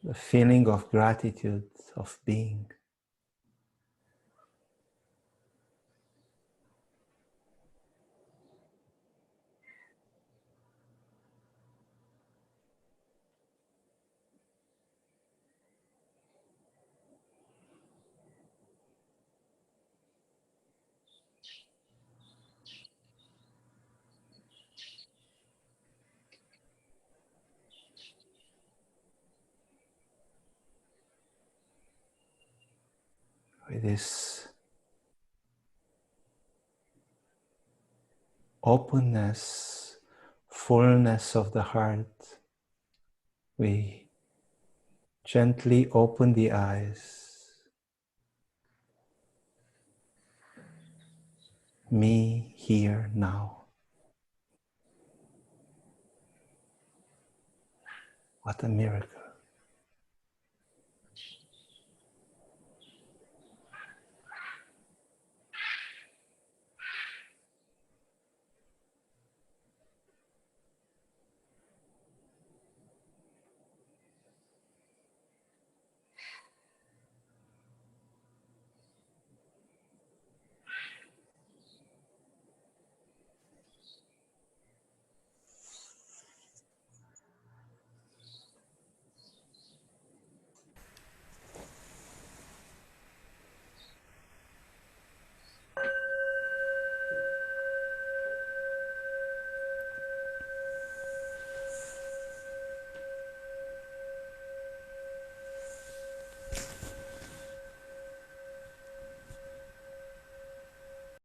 the feeling of gratitude, of being. With this openness, fullness of the heart, we gently open the eyes. Me here now. What a miracle.